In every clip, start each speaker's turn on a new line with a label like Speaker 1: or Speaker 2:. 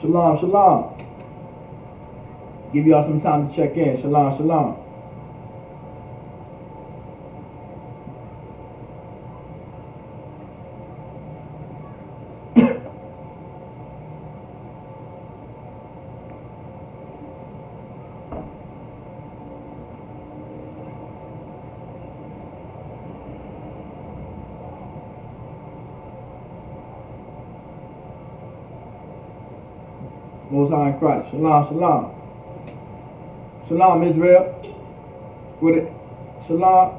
Speaker 1: Shalom, shalom. Give y'all some time to check in. Shalom, shalom. Most High in Christ. Shalom, shalom. Shalom, Israel. With it. Shalom.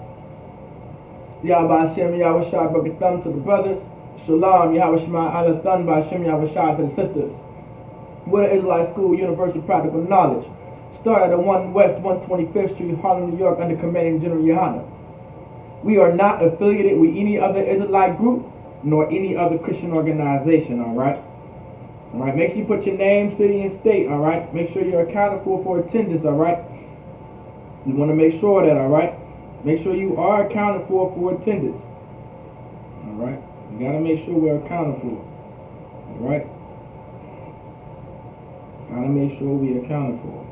Speaker 1: Yahweh Hashem, Yahweh Shai, B'Gatham to the brothers. Shalom, Yahweh Shema, Alathan, B'Hashem, Yahweh Shai to the sisters. With the Israelite School, Universal Practical Knowledge. Started at 1 West 125th Street, Harlem, New York, under Commanding General Yohana. We are not affiliated with any other Israelite group, nor any other Christian organization, alright? Alright, make sure you put your name, city, and state, alright? Make sure you're accounted for attendance, alright? You want to make sure that, alright? Make sure you are accounted for attendance. Alright? You gotta make sure we're accounted for. Alright? Gotta make sure we're accounted for.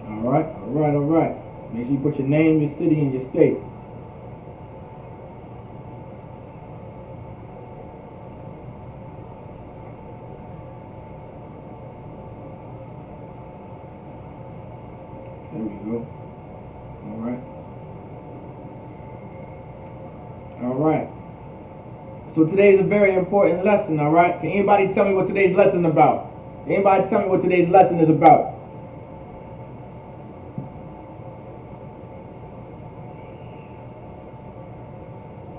Speaker 1: Alright, alright, alright. Make sure you put your name, your city, and your state. There we go. Alright. Alright. So today is a very important lesson, alright? Can anybody tell me what today's lesson is about? Anybody tell me what today's lesson is about?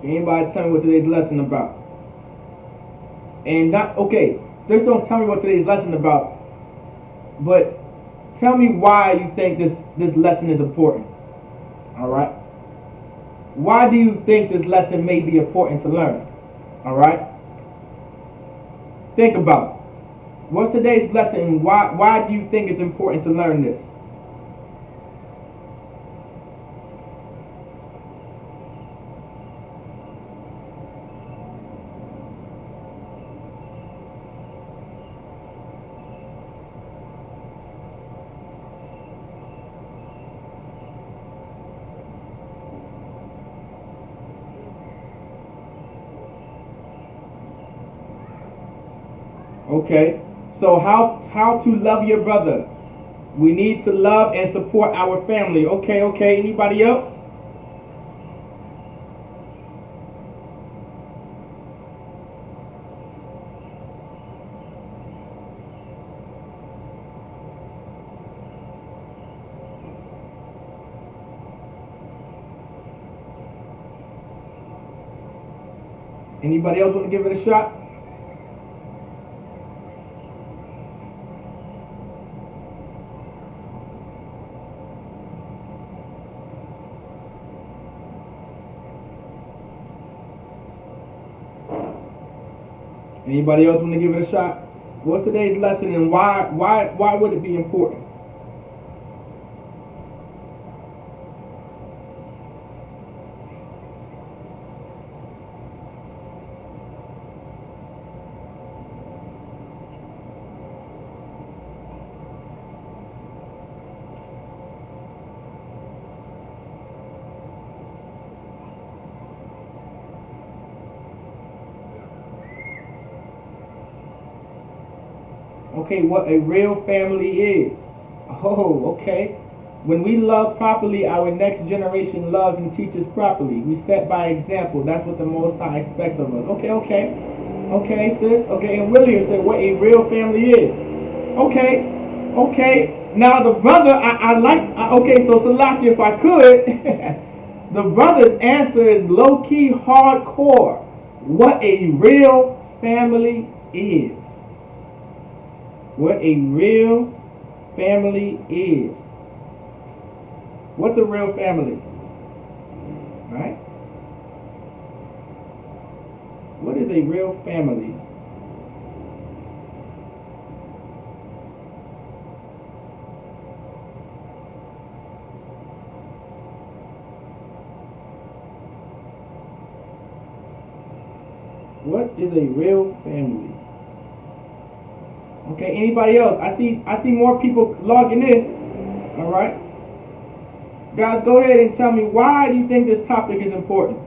Speaker 1: Anybody tell me what today's lesson is about? And not, okay, just don't tell me what today's lesson is about, but tell me why you think this lesson is important. Alright? Why do you think this lesson may be important to learn? Alright? Think about it. What's today's lesson and why do you think it's important to learn this? Okay, so how to love your brother? We need to love and support our family. Okay, anybody else? Anybody else want to give it a shot? Anybody else want to give it a shot? What's today's lesson and why would it be important? Okay, what a real family is. Oh, okay. When we love properly, our next generation loves and teaches properly. We set by example. That's what the Most High expects of us. Okay, sis. Okay, and William said what a real family is. Okay. Now the brother, okay, so Salaki, if I could, the brother's answer is low-key hardcore. What a real family is. What a real family is. What's a real family? Right? What is a real family? What is a real family? Okay, anybody else? I see more people logging in. All right. Guys, go ahead and tell me, why do you think this topic is important?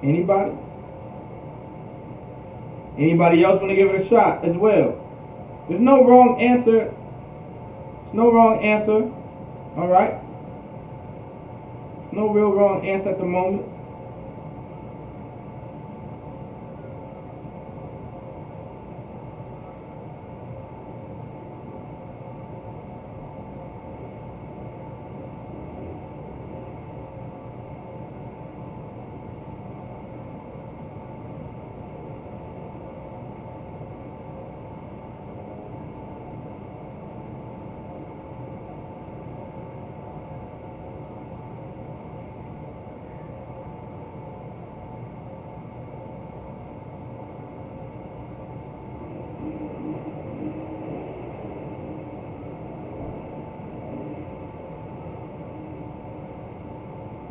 Speaker 1: Anybody? Anybody else want to give it a shot as well? There's no wrong answer. There's no wrong answer. All right. No real wrong answer at the moment.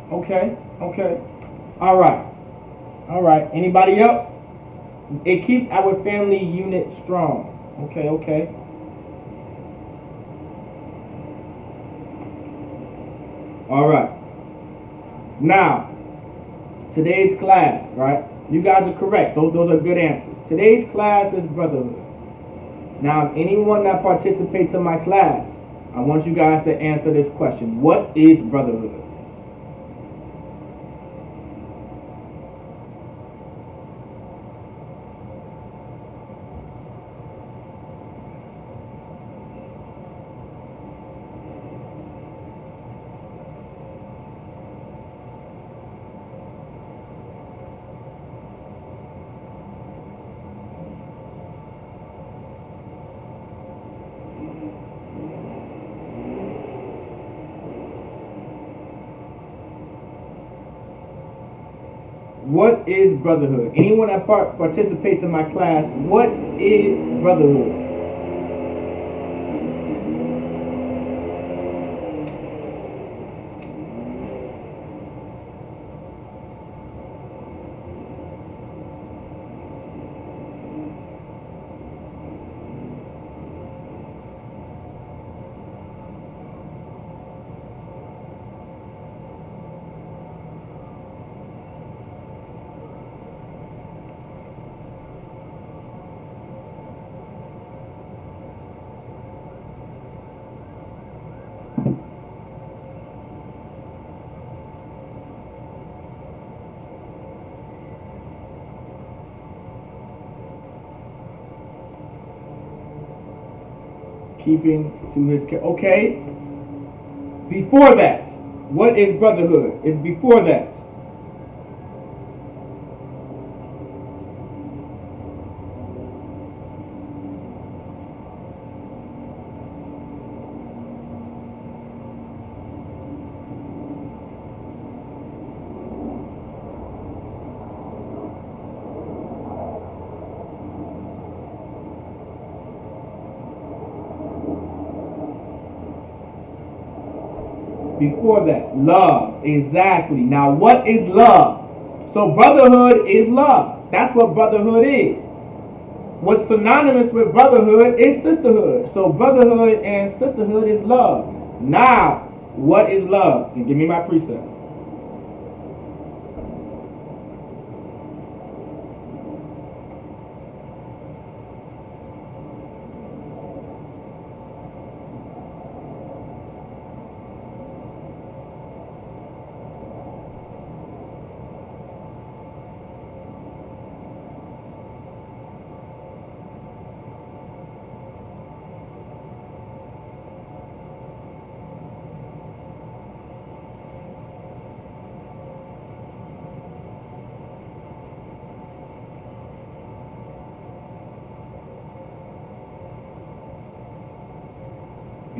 Speaker 1: Okay, okay. All right. All right. Anybody else? It keeps our family unit strong. Okay, okay. All right. Now, today's class, right? You guys are correct. Those are good answers. Today's class is Brotherhood. Now, anyone that participates in my class, I want you guys to answer this question. What is Brotherhood? What is Brotherhood? Anyone that participates in my class, what is Brotherhood? Keeping to his care. Okay. Before that, what is Brotherhood? It's before that. Before that, love. Exactly. Now, what is love? So, brotherhood is love. That's what brotherhood is. What's synonymous with brotherhood is sisterhood. So, brotherhood and sisterhood is love. Now, what is love? And give me my precept.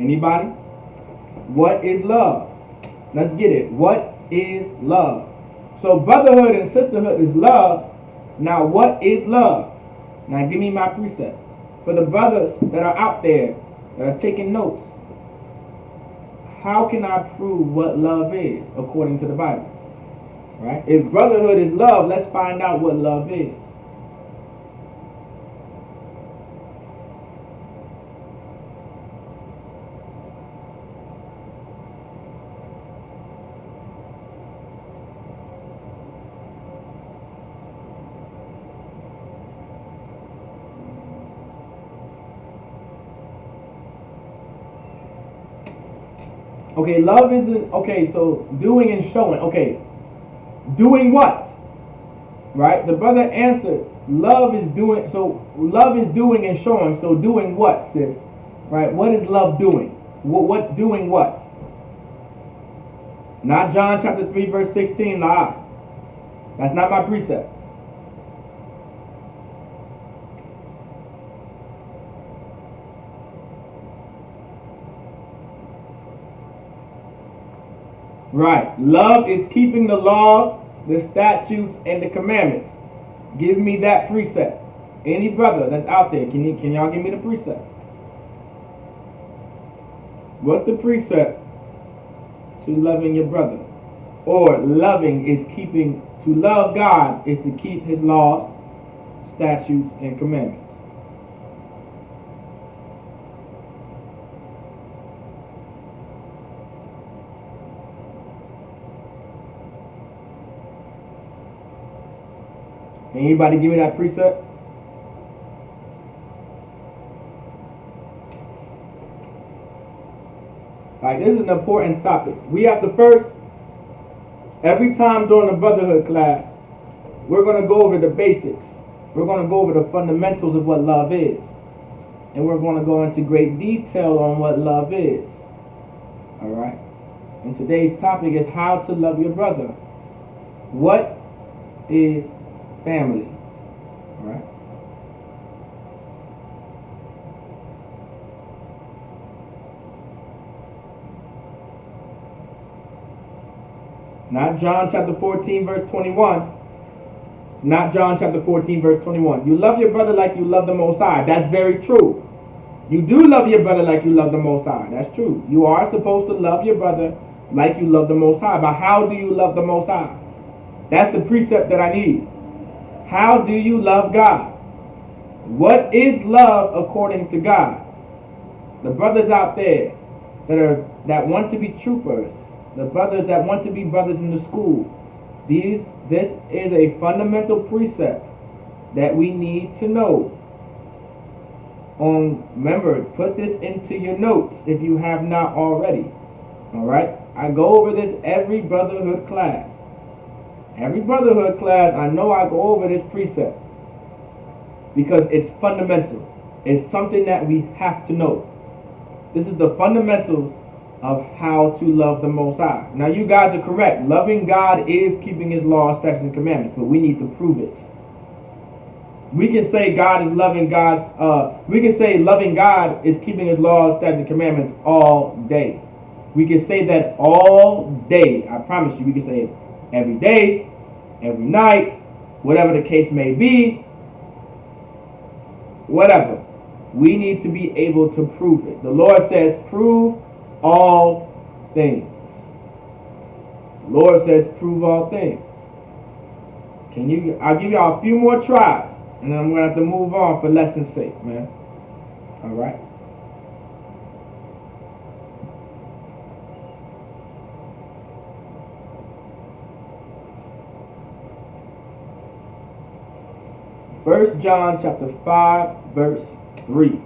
Speaker 1: Anybody? What is love? Let's get it. What is love? So brotherhood and sisterhood is love. Now what is love? Now give me my precept. For the brothers that are out there that are taking notes, how can I prove what love is according to the Bible? Right? If brotherhood is love, let's find out what love is. Okay, love isn't, okay, so doing and showing. Okay, doing what? Right? The brother answered, love is doing, so love is doing and showing. So doing what, sis? Right? What is love doing? What doing what? Not John chapter 3 verse 16, nah. That's not my precept. Right. Love is keeping the laws, the statutes, and the commandments. Give me that precept. Any brother that's out there, can y'all give me the precept? What's the precept to loving your brother? Or loving is keeping, to love God is to keep his laws, statutes, and commandments. Anybody give me that precept? Like, this is an important topic. We have to first, every time during the brotherhood class, we're going to go over the basics. We're going to go over the fundamentals of what love is. And we're going to go into great detail on what love is. Alright? And today's topic is how to love your brother. What is family? Alright? Not John chapter 14 verse 21. Not John chapter 14 verse 21. You love your brother like you love the Most High. That's very true. You do love your brother like you love the Most High. That's true. You are supposed to love your brother like you love the Most High. But how do you love the Most High? That's the precept that I need. How do you love God? What is love according to God? The brothers out there that want to be troopers, the brothers that want to be brothers in the school, this is a fundamental precept that we need to know. Remember, put this into your notes if you have not already. Alright? I go over this every brotherhood class. Every brotherhood class, I know I go over this precept because it's fundamental. It's something that we have to know. This is the fundamentals of how to love the Most High. Now, you guys are correct. Loving God is keeping his laws, statutes, and commandments, but we need to prove it. We can say God is loving we can say loving God is keeping his laws, statutes, and commandments all day. We can say that all day. I promise you, we can say it every day, every night, whatever the case may be, whatever. We need to be able to prove it. The Lord says, prove all things. The Lord says, prove all things. I'll give y'all a few more tries, and then I'm going to have to move on for lesson's sake, man. All right? First John chapter 5 verse 3.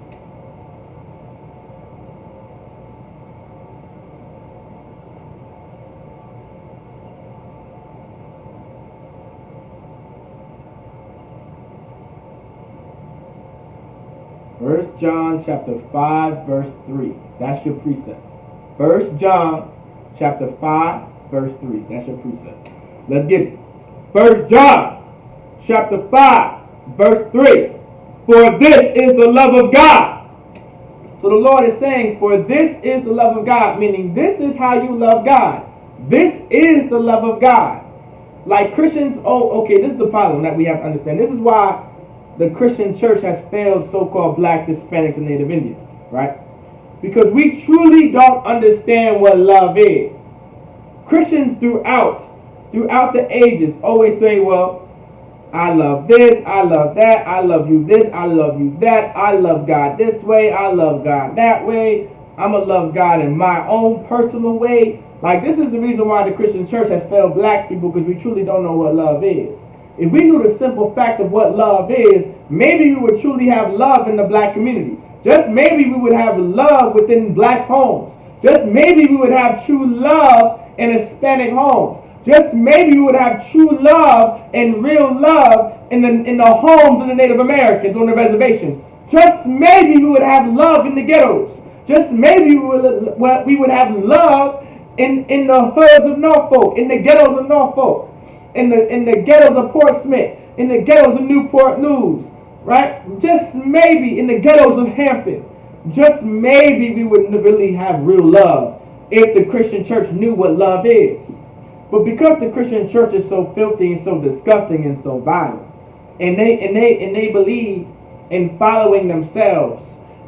Speaker 1: First John chapter 5 verse 3. That's your precept. First John chapter 5 verse 3. That's your precept. Let's get it. First John chapter 5 verse 3. For this is the love of God. So the Lord is saying, for this is the love of God, meaning this is how you love God. This is the love of God. Like Christians, okay, this is the problem that we have to understand. This is why the Christian church has failed so-called blacks, Hispanics, and Native Indians, right? Because we truly don't understand what love is. Christians throughout the ages always say, well, I love this, I love that, I love you this, I love you that, I love God this way, I love God that way, I'm going to love God in my own personal way. Like, this is the reason why the Christian church has failed black people, because we truly don't know what love is. If we knew the simple fact of what love is, maybe we would truly have love in the black community. Just maybe we would have love within black homes. Just maybe we would have true love in Hispanic homes. Just maybe we would have true love and real love in the homes of the Native Americans on the reservations. Just maybe we would have love in the ghettos. Just maybe we would have love in the hoods of Norfolk, in the ghettos of Norfolk, in the ghettos of Portsmouth, in the ghettos of Newport News, right? Just maybe in the ghettos of Hampton. Just maybe we would really have real love if the Christian church knew what love is. But because the Christian church is so filthy and so disgusting and so vile, and they believe in following themselves,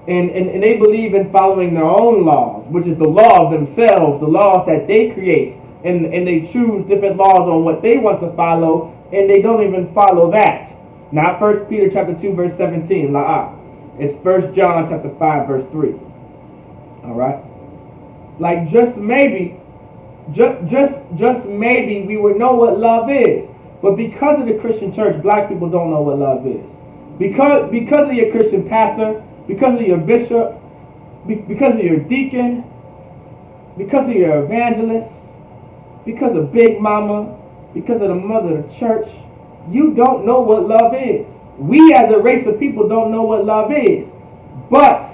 Speaker 1: and they believe in following their own laws, which is the law of themselves, the laws that they create, and they choose different laws on what they want to follow, and they don't even follow that. Not 1 Peter chapter 2 verse 17, it's 1 John chapter 5 verse 3. All right? Like, just maybe we would know what love is. But because of the Christian church, black people don't know what love is. Because of your Christian pastor, because of your bishop, because of your deacon, because of your evangelist, because of Big Mama, because of the mother of the church, you don't know what love is. We as a race of people don't know what love is. But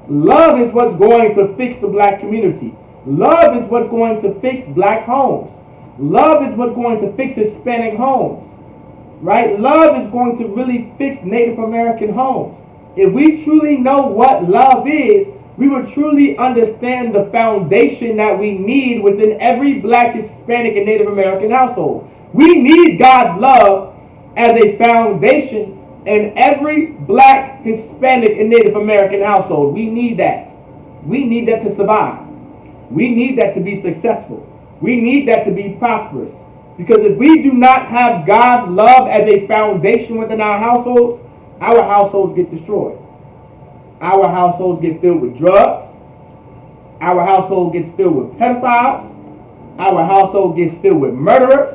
Speaker 1: love is what's going to fix the black community. Love is what's going to fix black homes. Love is what's going to fix Hispanic homes. Right? Love is going to really fix Native American homes. If we truly know what love is, we would truly understand the foundation that we need within every black, Hispanic, and Native American household. We need God's love as a foundation in every black, Hispanic, and Native American household. We need that. We need that to survive. We need that to be successful. We need that to be prosperous. Because if we do not have God's love as a foundation within our households get destroyed. Our households get filled with drugs. Our household gets filled with pedophiles. Our household gets filled with murderers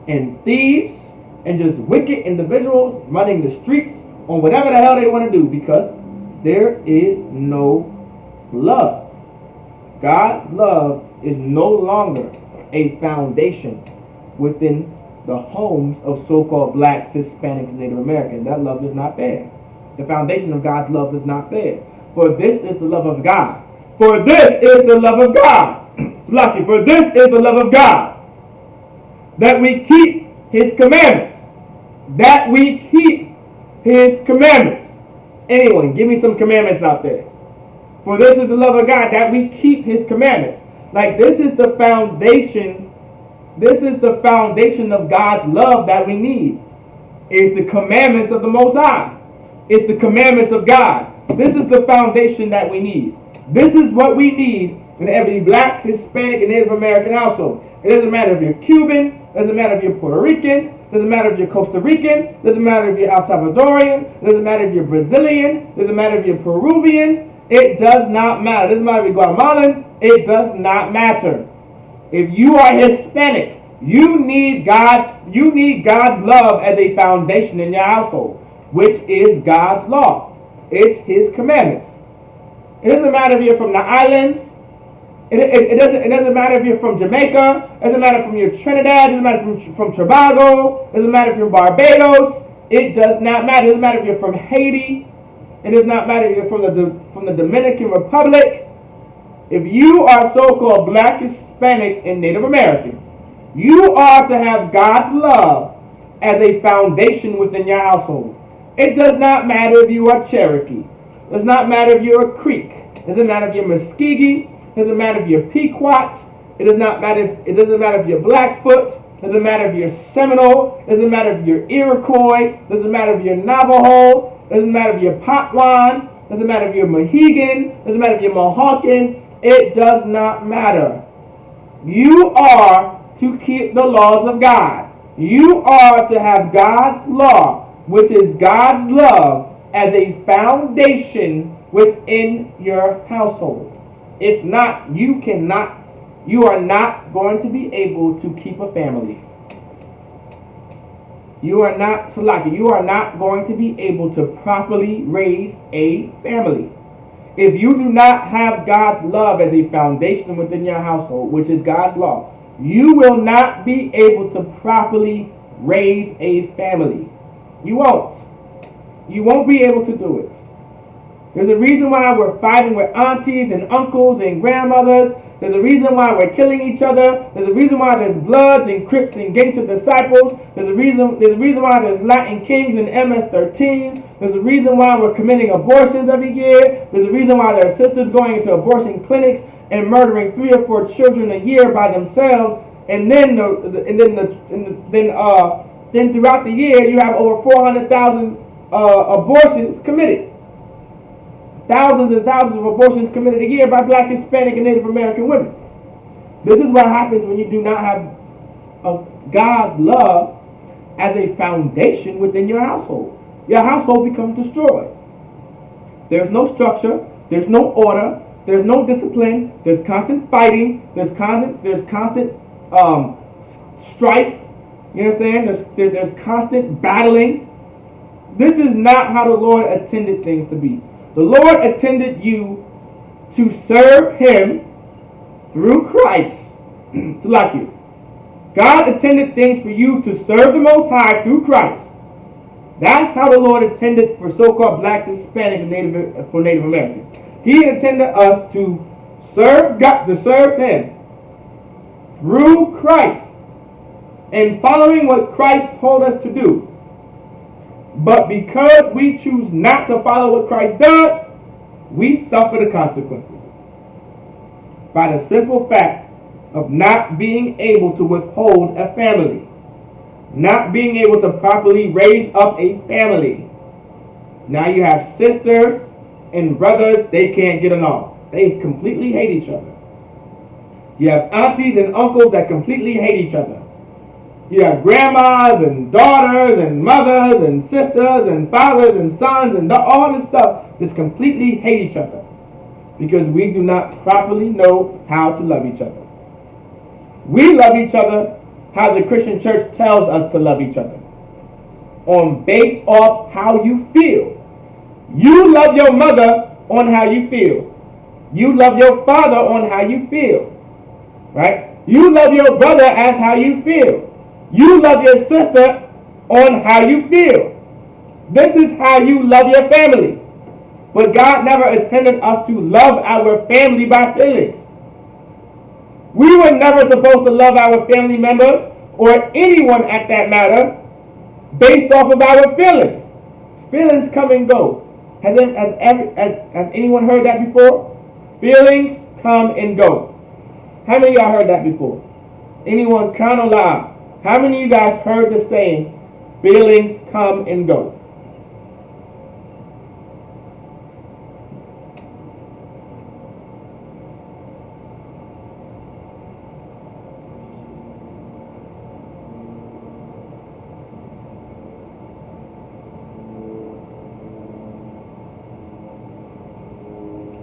Speaker 1: and thieves and just wicked individuals running the streets on whatever the hell they want to do, because there is no love. God's love is no longer a foundation within the homes of so-called blacks, Hispanics, and Native Americans. That love is not there. The foundation of God's love is not there. For this is the love of God. For this is the love of God. For this is the love of God, that we keep His commandments. That we keep His commandments. Anyone, give me some commandments out there. For this is the love of God, that we keep His commandments. Like, this is the foundation. This is the foundation of God's love that we need. It's the commandments of the Most High. It's the commandments of God. This is the foundation that we need. This is what we need in every black, Hispanic, and Native American household. It doesn't matter if you're Cuban. It doesn't matter if you're Puerto Rican. It doesn't matter if you're Costa Rican. It doesn't matter if you're El Salvadorian. It doesn't matter if you're Brazilian. It doesn't matter if you're Peruvian. It does not matter. It doesn't matter if you're Guatemalan. It does not matter. If you are Hispanic, you need God's love as a foundation in your household, which is God's law. It's His commandments. It doesn't matter if you're from the islands. It doesn't matter if you're from Jamaica. It doesn't matter if you're Trinidad. It doesn't matter from Tobago. It doesn't matter if you're Barbados. It does not matter. It doesn't matter if you're from Haiti. It does not matter if you're from the Dominican Republic. If you are so-called black, Hispanic, and Native American, you are to have God's love as a foundation within your household. It does not matter if you are Cherokee. It does not matter if you're a Creek. It doesn't matter if you're Muskegee. It doesn't matter if you're Pequot. It does not matter. It doesn't matter if you're Blackfoot. Doesn't matter if you're Seminole. Doesn't matter if you're Iroquois. Doesn't matter if you're Navajo. Doesn't matter if you're Potwan. Doesn't matter if you're Mohegan. Doesn't matter if you're Mohawken. It does not matter. You are to keep the laws of God. You are to have God's law, which is God's love, as a foundation within your household. If not, you are not going to be able to keep a family. You are not going to be able to properly raise a family. If you do not have God's love as a foundation within your household, which is God's law, you will not be able to properly raise a family. You won't. You won't be able to do it. There's a reason why we're fighting with aunties and uncles and grandmothers. There's a reason why we're killing each other. There's a reason why there's Bloods and Crips and Gangster Disciples. There's a reason why there's Latin Kings and MS-13. There's a reason why we're committing abortions every year. There's a reason why there are sisters going into abortion clinics and murdering 3 or 4 children a year by themselves. And then throughout the year you have over 400,000 abortions committed. Thousands and thousands of abortions committed a year by Black, Hispanic, and Native American women. This is what happens when you do not have God's love as a foundation within your household. Your household becomes destroyed. There's no structure. There's no order. There's no discipline. There's constant fighting. There's constant strife. You understand? There's constant battling. This is not how the Lord intended things to be. The Lord intended you to serve Him through Christ. To like you. God intended things for you to serve the Most High through Christ. That's how the Lord intended for so-called Blacks, Hispanics, and Native Americans. He intended us to serve God, to serve Him through Christ and following what Christ told us to do. But because we choose not to follow what Christ does, we suffer the consequences. By the simple fact of not being able to withhold a family. Not being able to properly raise up a family. Now you have sisters and brothers, they can't get along. They completely hate each other. You have aunties and uncles that completely hate each other. You have grandmas and daughters and mothers and sisters and fathers and sons and all this stuff just completely hate each other because we do not properly know how to love each other. We love each other how the Christian church tells us to love each other, based off how you feel. You love your mother on how you feel. You love your father on how you feel. Right? You love your brother as how you feel. You love your sister on how you feel. This is how you love your family. But God never intended us to love our family by feelings. We were never supposed to love our family members or anyone at that matter based off of our feelings. Feelings come and go. Has anyone heard that before? Feelings come and go. How many of y'all heard that before? Anyone count aloud? How many of you guys heard the saying, feelings come and go?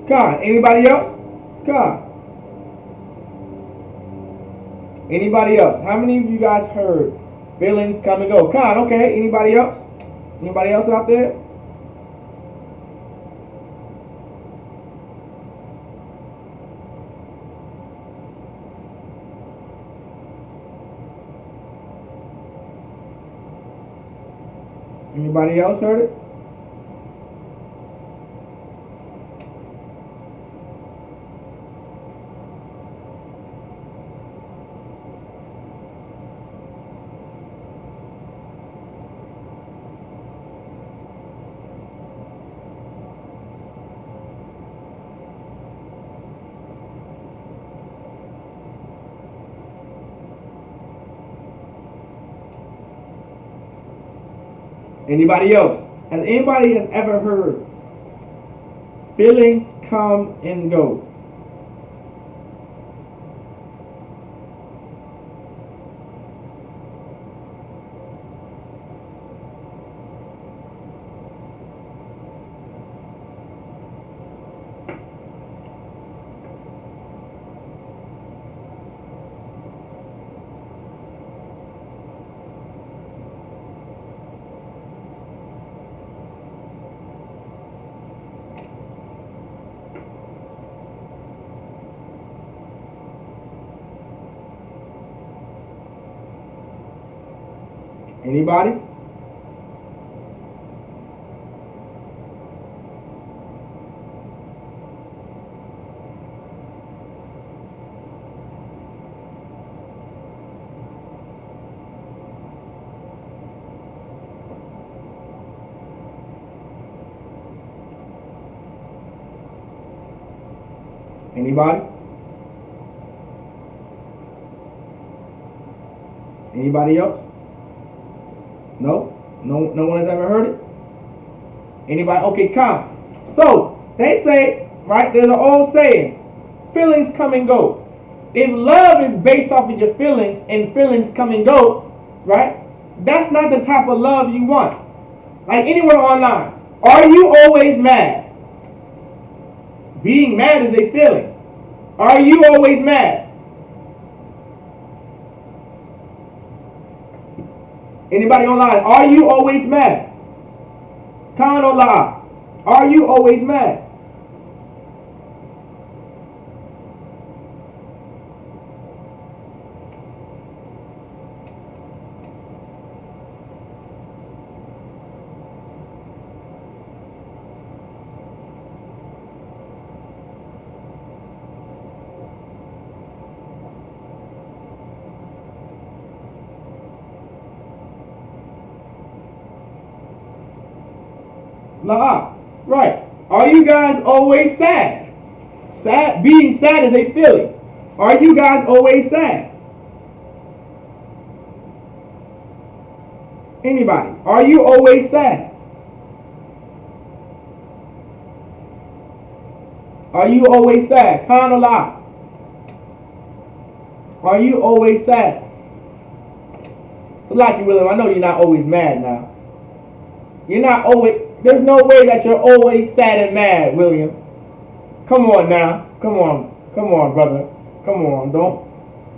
Speaker 1: Come on, anybody else? Come on. Anybody else? How many of you guys heard feelings come and go? Come on, okay. Anybody else? Anybody else out there? Anybody else heard it? Anybody else? Has anybody has ever heard feelings come and go? Anybody? Anybody? Anybody else? No? No one has ever heard it? Anybody? Okay, come. So, they say, right, there's an old saying, feelings come and go. If love is based off of your feelings and feelings come and go, right, that's not the type of love you want. Like anywhere online, are you always mad? Being mad is a feeling. Are you always mad? Anybody online, are you always mad? Con or lie? Are you always mad? La, right. Are you guys always sad? Sad, being sad is a feeling. Are you guys always sad? Anybody? Are you always sad? Are you always sad? Con or lie? Are you always sad? So like you, William, I know you're not always mad now. You're not always, there's no way that you're always sad and mad, William. Come on now. Come on, brother. Come on, don't.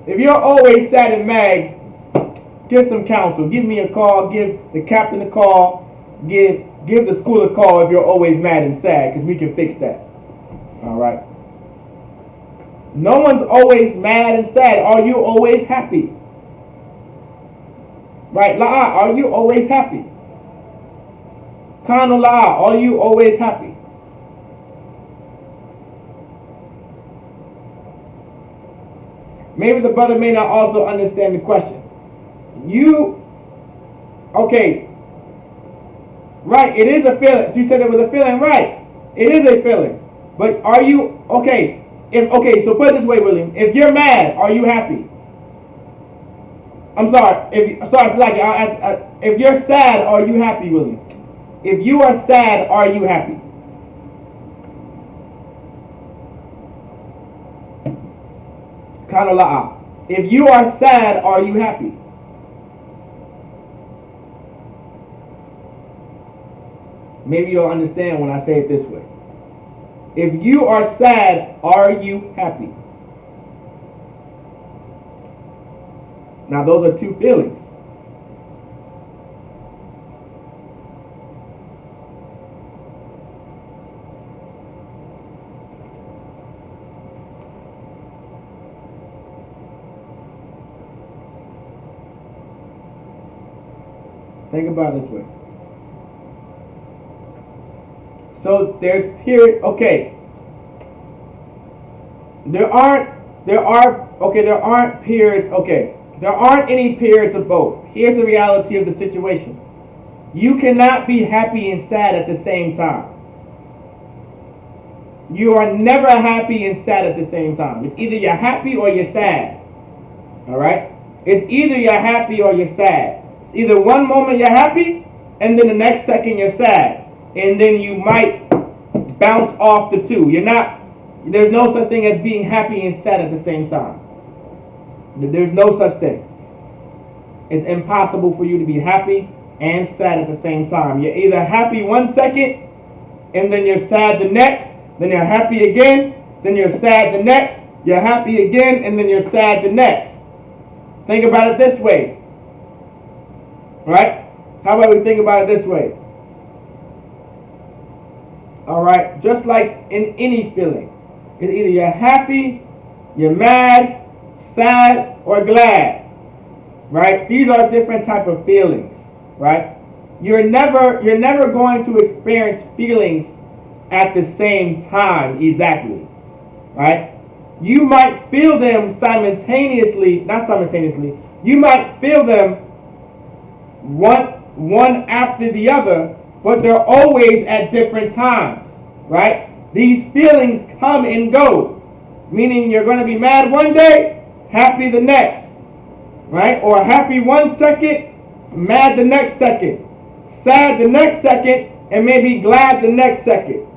Speaker 1: If you're always sad and mad, get some counsel. Give me a call. Give the captain a call. Give the school a call if you're always mad and sad, because we can fix that. All right. No one's always mad and sad. Are you always happy? Right, La'a, are you always happy? Kana La'a, are you always happy? Maybe the brother may not also understand the question. Okay, right, it is a feeling. You said it was a feeling, right? It is a feeling. But are you, okay, so put it this way, William. If you're mad, are you happy? I'm sorry, if you're sad, are you happy, William? If you are sad, are you happy? Kanala'a. If you are sad, are you happy? Maybe you'll understand when I say it this way. If you are sad, are you happy? Now those are two feelings. Think about it this way. So there's period. Okay. There aren't periods. Okay. There aren't any periods of both. Here's the reality of the situation. You cannot be happy and sad at the same time. You are never happy and sad at the same time. It's either you're happy or you're sad. All right? It's either you're happy or you're sad. It's either one moment you're happy and then the next second you're sad, and then you might bounce off the two. There's no such thing as being happy and sad at the same time. There's no such thing. It's impossible for you to be happy and sad at the same time. You're either happy 1 second, and then you're sad the next, then you're happy again, then you're sad the next, you're happy again, and then you're sad the next. Think about it this way. Right? How about we think about it this way? Alright? Just like in any feeling. It's either you're happy, you're mad, sad, or glad. Right? These are different type of feelings. Right? You're never going to experience feelings at the same time exactly. Right? You might feel them not simultaneously. You might feel them one after the other, but they're always at different times, right? These feelings come and go, meaning you're going to be mad one day, happy the next, right? Or happy 1 second, mad the next second, sad the next second, and maybe glad the next second.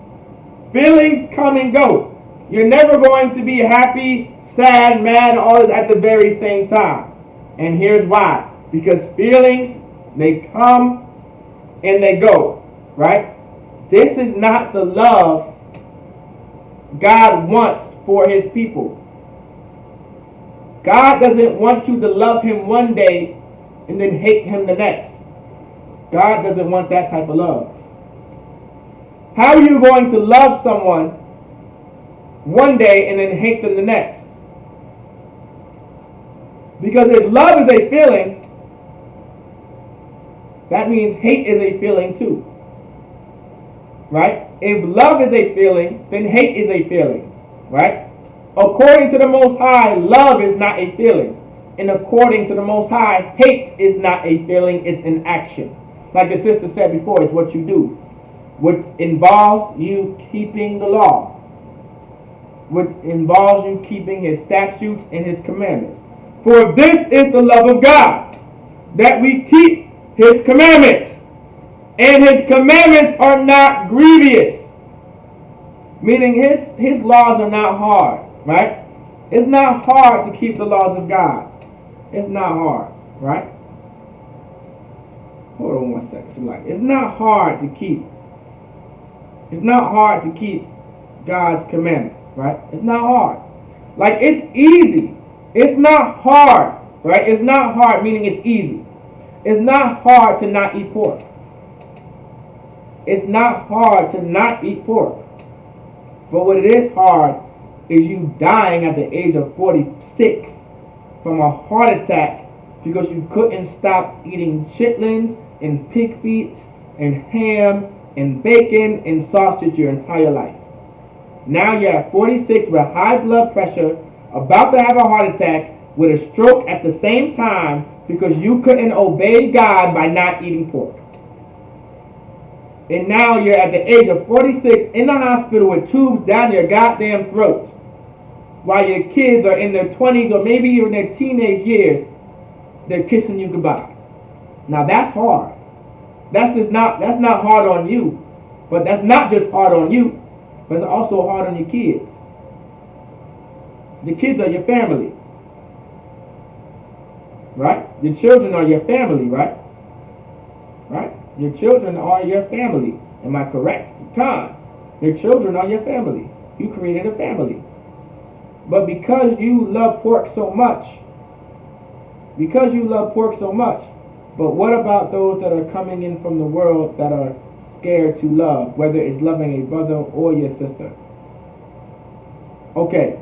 Speaker 1: Feelings come and go. You're never going to be happy, sad, mad, all this at the very same time. And here's why. Because feelings, they come and they go, right? This is not the love God wants for his people. God doesn't want you to love him one day and then hate him the next. God doesn't want that type of love. How are you going to love someone one day and then hate them the next? Because if love is a feeling, that means hate is a feeling too. Right? If love is a feeling, then hate is a feeling. Right? According to the Most High, love is not a feeling. And according to the Most High, hate is not a feeling, it's an action. Like the sister said before, it's what you do. What involves you keeping the law. What involves you keeping his statutes and his commandments. For this is the love of God, that we keep his commandments. And his commandments are not grievous. Meaning his laws are not hard, right? It's not hard to keep the laws of God. It's not hard, right? Hold on 1 second. It's not hard to keep. It's not hard to keep God's commandments, right? It's not hard. Like, it's easy. It's not hard, right? It's not hard, meaning it's easy. It's not hard to not eat pork. It's not hard to not eat pork. But what it is hard is you dying at the age of 46 from a heart attack because you couldn't stop eating chitlins and pig feet and ham and bacon and sausage your entire life. Now you're at 46 with high blood pressure, about to have a heart attack, with a stroke at the same time because you couldn't obey God by not eating pork. And now you're at the age of 46 in the hospital with tubes down your goddamn throat, while your kids are in their 20s or maybe even their teenage years. They're kissing you goodbye. Now that's hard. That's not hard on you, but that's not just hard on you, but it's also hard on your kids. The kids are your family, right? Your children are your family, right? Right? Your children are your family. Am I correct? Con. Your children are your family. You created a family. But because you love pork so much, but what about those that are coming in from the world that are scared to love, whether it's loving a brother or your sister? Okay.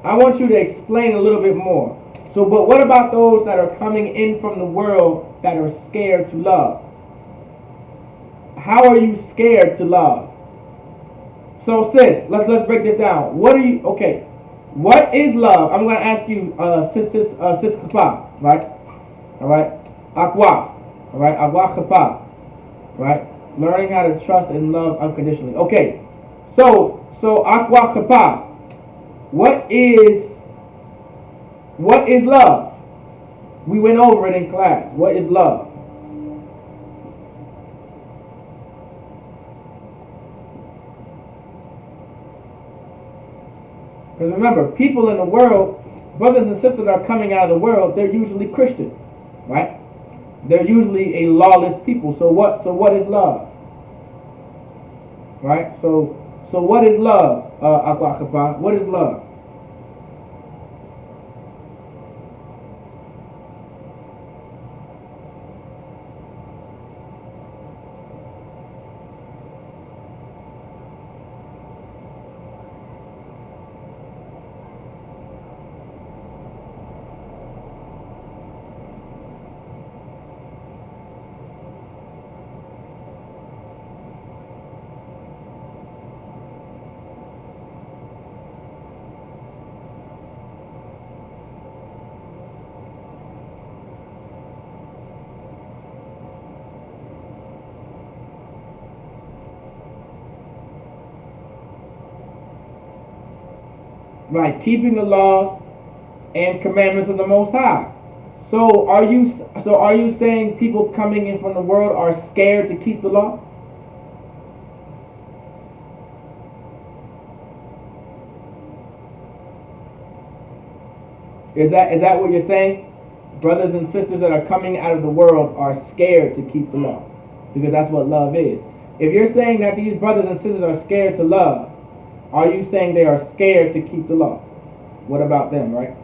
Speaker 1: I want you to explain a little bit more. So, but what about those that are coming in from the world that are scared to love? How are you scared to love? So, sis, let's break this down. What is love? I'm going to ask you, sis Kapa, right? All right? Akwa, all right? Akwa Kapa, right? Learning how to trust and love unconditionally. Okay, so Akwa Kapa, what is love? We went over it in class. What is love? Because remember, people in the world, brothers and sisters that are coming out of the world, they're usually Christian, right? They're usually a lawless people. So what is love? Right? So what is love? Aqua, what is love? Right, keeping the laws and commandments of the Most High. So are you saying people coming in from the world are scared to keep the law? Is that what you're saying? Brothers and sisters that are coming out of the world are scared to keep the law, because that's what love is. If you're saying that these brothers and sisters are scared to love, are you saying they are scared to keep the law? What about them, right?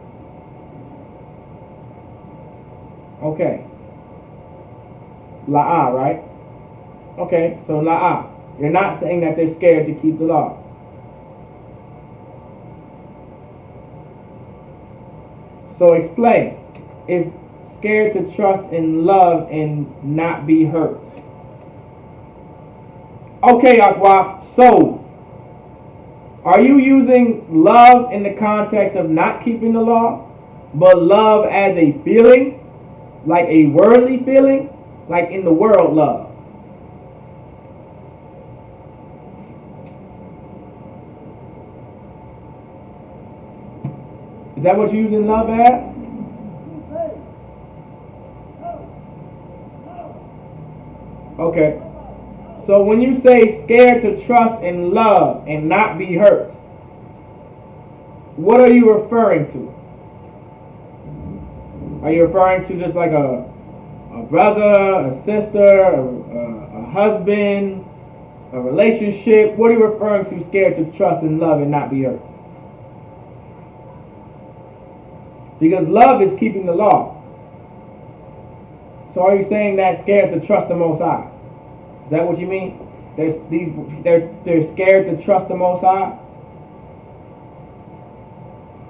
Speaker 1: Okay. La'ah, right? Okay, so la'ah. You're not saying that they're scared to keep the law. So explain. If scared to trust and love and not be hurt. Okay, Akwaf, so are you using love in the context of not keeping the law, but love as a feeling, like a worldly feeling, like in the world love? Is that what you're using love as? Okay. So when you say scared to trust and love and not be hurt, what are you referring to? Are you referring to just like a brother, a sister, a husband, a relationship? What are you referring to, scared to trust and love and not be hurt? Because love is keeping the law. So are you saying that scared to trust the Most High? Is that what you mean? They're scared to trust the Most High?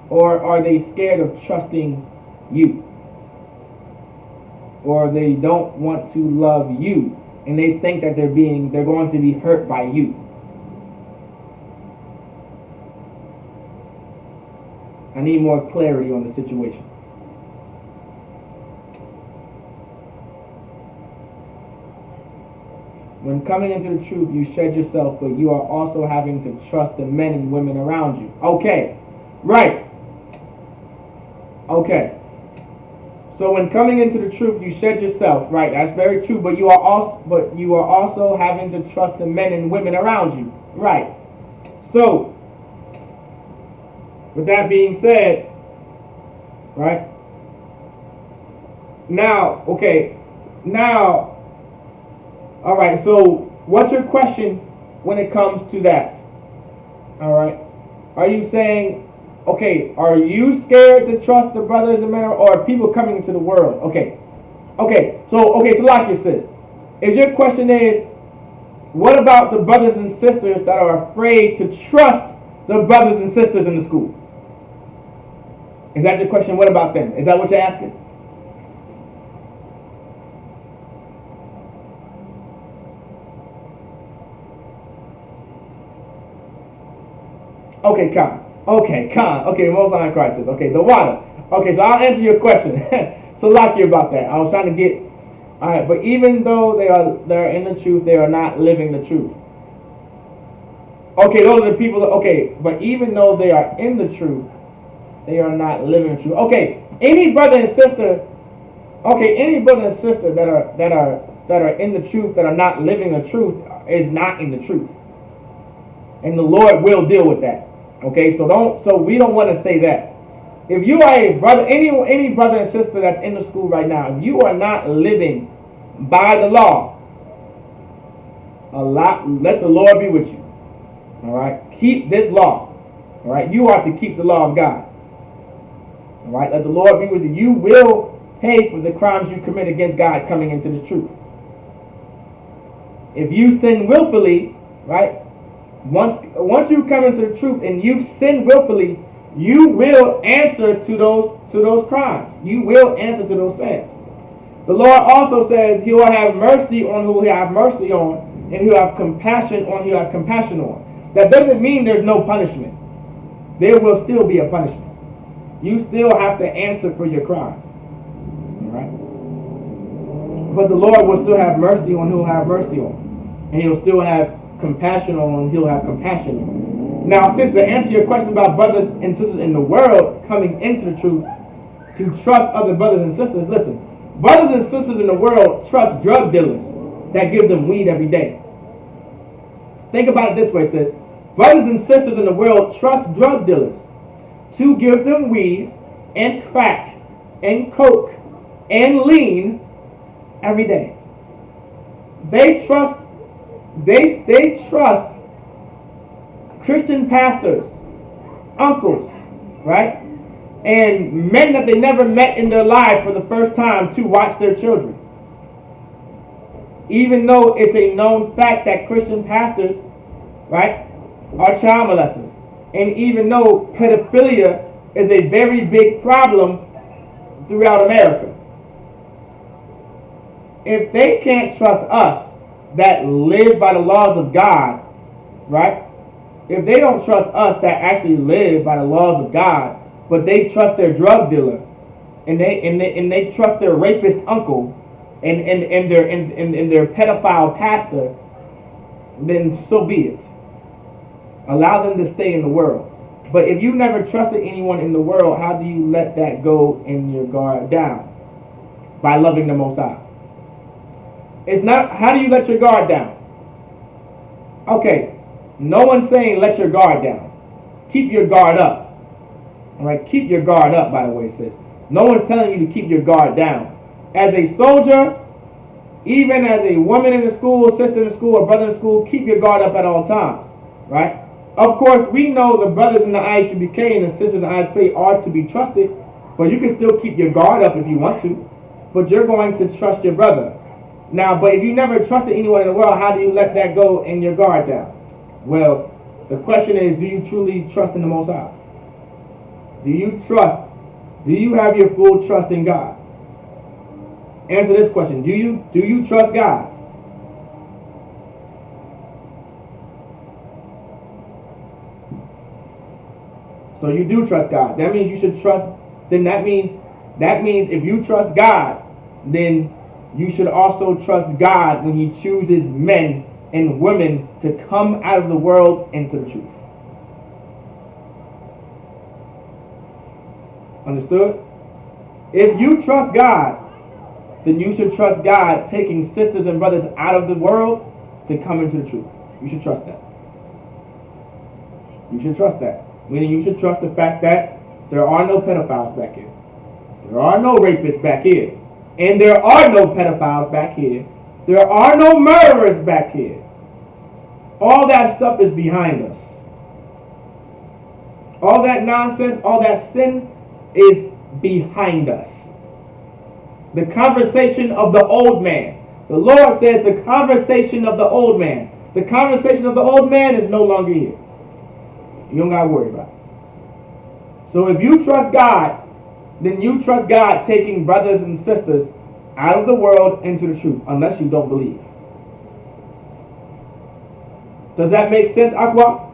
Speaker 1: Or are they scared of trusting you? Or they don't want to love you and they think that they're going to be hurt by you? I need more clarity on the situation. When coming into the truth, you shed yourself, but you are also having to trust the men and women around you. Okay, right. Okay. So when coming into the truth, you shed yourself. Right, that's very true. But you are also having to trust the men and women around you. Right. So, with that being said, right? Now, okay. Now, all right, so what's your question when it comes to that? All right. Are you saying, okay, are you scared to trust the brothers and men, or are people coming into the world? Okay. So like your sis. Your question is, what about the brothers and sisters that are afraid to trust the brothers and sisters in the school? Is that your question? What about them? Is that what you're asking? Okay, Khan. Okay, Most High crisis. Okay, the water. Okay, so I'll answer your question. So like you about that. I was trying to get. All right, but even though they're in the truth, they are not living the truth. Okay, those are the people. Okay, but even though they are in the truth, they are not living the truth. Okay, any brother and sister. Okay, any brother and sister that are in the truth, that are not living the truth, is not in the truth, and the Lord will deal with that. Okay, so we don't want to say that. If you are a brother, any brother and sister that's in the school right now, if you are not living by the law, let the Lord be with you. All right, keep this law. All right, you are to keep the law of God. All right, let the Lord be with you. You will pay for the crimes you commit against God coming into this truth. If you sin willfully, right? Once you come into the truth and you sin willfully, you will answer to those crimes. You will answer to those sins. The Lord also says He will have mercy on who He have mercy on, and He will have compassion on who He have compassion on. That doesn't mean there's no punishment. There will still be a punishment. You still have to answer for your crimes. All right? But the Lord will still have mercy on who He'll have mercy on, and He'll still have compassion on who He'll have compassion on. Now, sis, to answer your question about brothers and sisters in the world coming into the truth, to trust other brothers and sisters, listen. Brothers and sisters in the world trust drug dealers that give them weed every day. Think about it this way, sis. Brothers and sisters in the world trust drug dealers to give them weed and crack and coke and lean every day. They trust Christian pastors, uncles, right? And men that they never met in their life for the first time to watch their children. Even though it's a known fact that Christian pastors, right, are child molesters. And even though pedophilia is a very big problem throughout America. If they can't trust us that live by the laws of God, right? If they don't trust us that actually live by the laws of God, but they trust their drug dealer, and they trust their rapist uncle, and their pedophile pastor, then so be it. Allow them to stay in the world. But if you never trusted anyone in the world, how do you let that go in your guard down? By loving the Most High. It's not, how do you let your guard down? Okay, no one's saying let your guard down. Keep your guard up. All right, keep your guard up, by the way, sis. No one's telling you to keep your guard down. As a soldier, even as a woman in the school, sister in the school, or brother in the school, keep your guard up at all times, right? Of course, we know the brothers in the Isupk and the sisters in the Isupk are to be trusted, but you can still keep your guard up if you want to, but you're going to trust your brother. Now, but if you never trusted anyone in the world, how do you let that go and your guard down? Well, the question is, do you truly trust in the Most High? Do you have your full trust in God? Answer this question. Do you trust God? So you do trust God. That means you should trust, then that means if you trust God, then you should also trust God when He chooses men and women to come out of the world into the truth. Understood? If you trust God, then you should trust God taking sisters and brothers out of the world to come into the truth. You should trust that. You should trust that. Meaning you should trust the fact that there are no pedophiles back here. There are no rapists back here. And there are no pedophiles back here. There are no murderers back here. All that stuff is behind us. All that nonsense, all that sin is behind us. The conversation of the old man. The Lord said the conversation of the old man. The conversation of the old man is no longer here. You don't got to worry about it. So if you trust God, then you trust God taking brothers and sisters out of the world into the truth, unless you don't believe. Does that make sense, Aqua?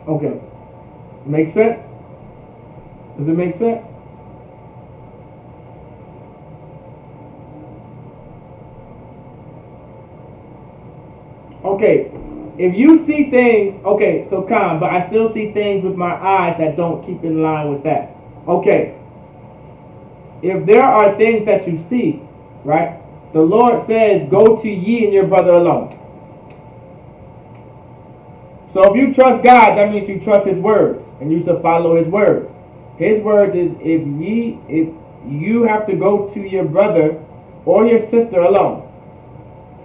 Speaker 1: Okay. Make sense? Does it make sense? Okay, if you see things, okay, so calm, but I still see things with my eyes that don't keep in line with that. Okay, if there are things that you see, right, the Lord says, go to ye and your brother alone. So if you trust God, that means you trust his words, and you should follow his words. His words is, if you have to go to your brother or your sister alone.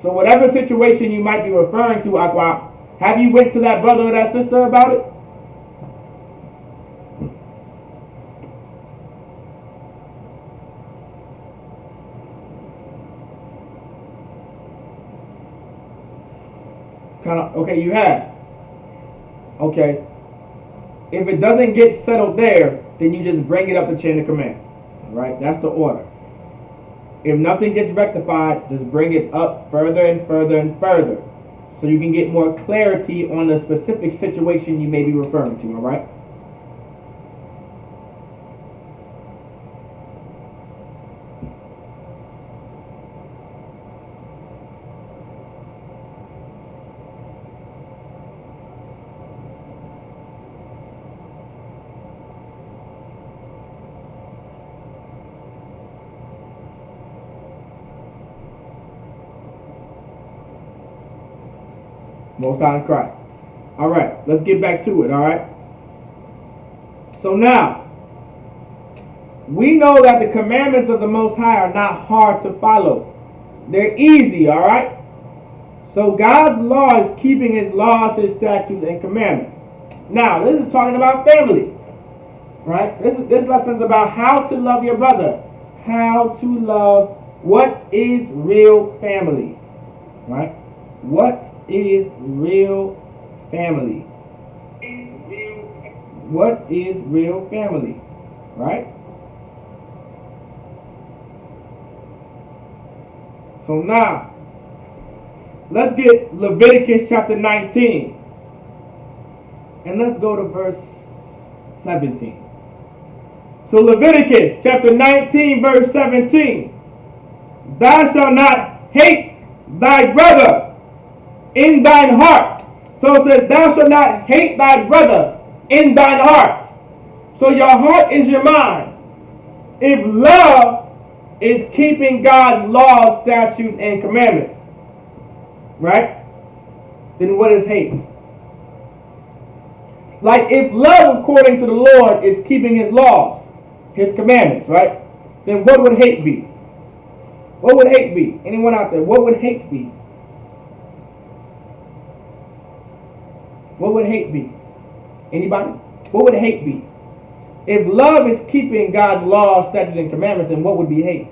Speaker 1: So whatever situation you might be referring to, Aqua, have you went to that brother or that sister about it? Okay, you have. Okay. If it doesn't get settled there, then you just bring it up the chain of command. Right? That's the order. If nothing gets rectified, just bring it up further and further and further, so you can get more clarity on the specific situation you may be referring to, all right? Most High in Christ. All right, let's get back to it, all right? So now, we know that the commandments of the Most High are not hard to follow. They're easy, all right? So God's law is keeping his laws, his statutes, and commandments. Now, this is talking about family, right? This lesson's about how to love your brother. How to love, what is real family, right? What is real family? What is real family? Right? So now, let's get Leviticus chapter 19. And let's go to verse 17. So Leviticus chapter 19, verse 17. Thou shalt not hate thy brother in thine heart. So it says, thou shalt not hate thy brother in thine heart. So your heart is your mind. If love is keeping God's laws, statutes, and commandments, right? Then what is hate? Like if love according to the Lord is keeping his laws, his commandments, right? Then what would hate be? What would hate be? Anyone out there? What would hate be? What would hate be? Anybody? What would hate be? If love is keeping God's laws, statutes, and commandments, then what would be hate?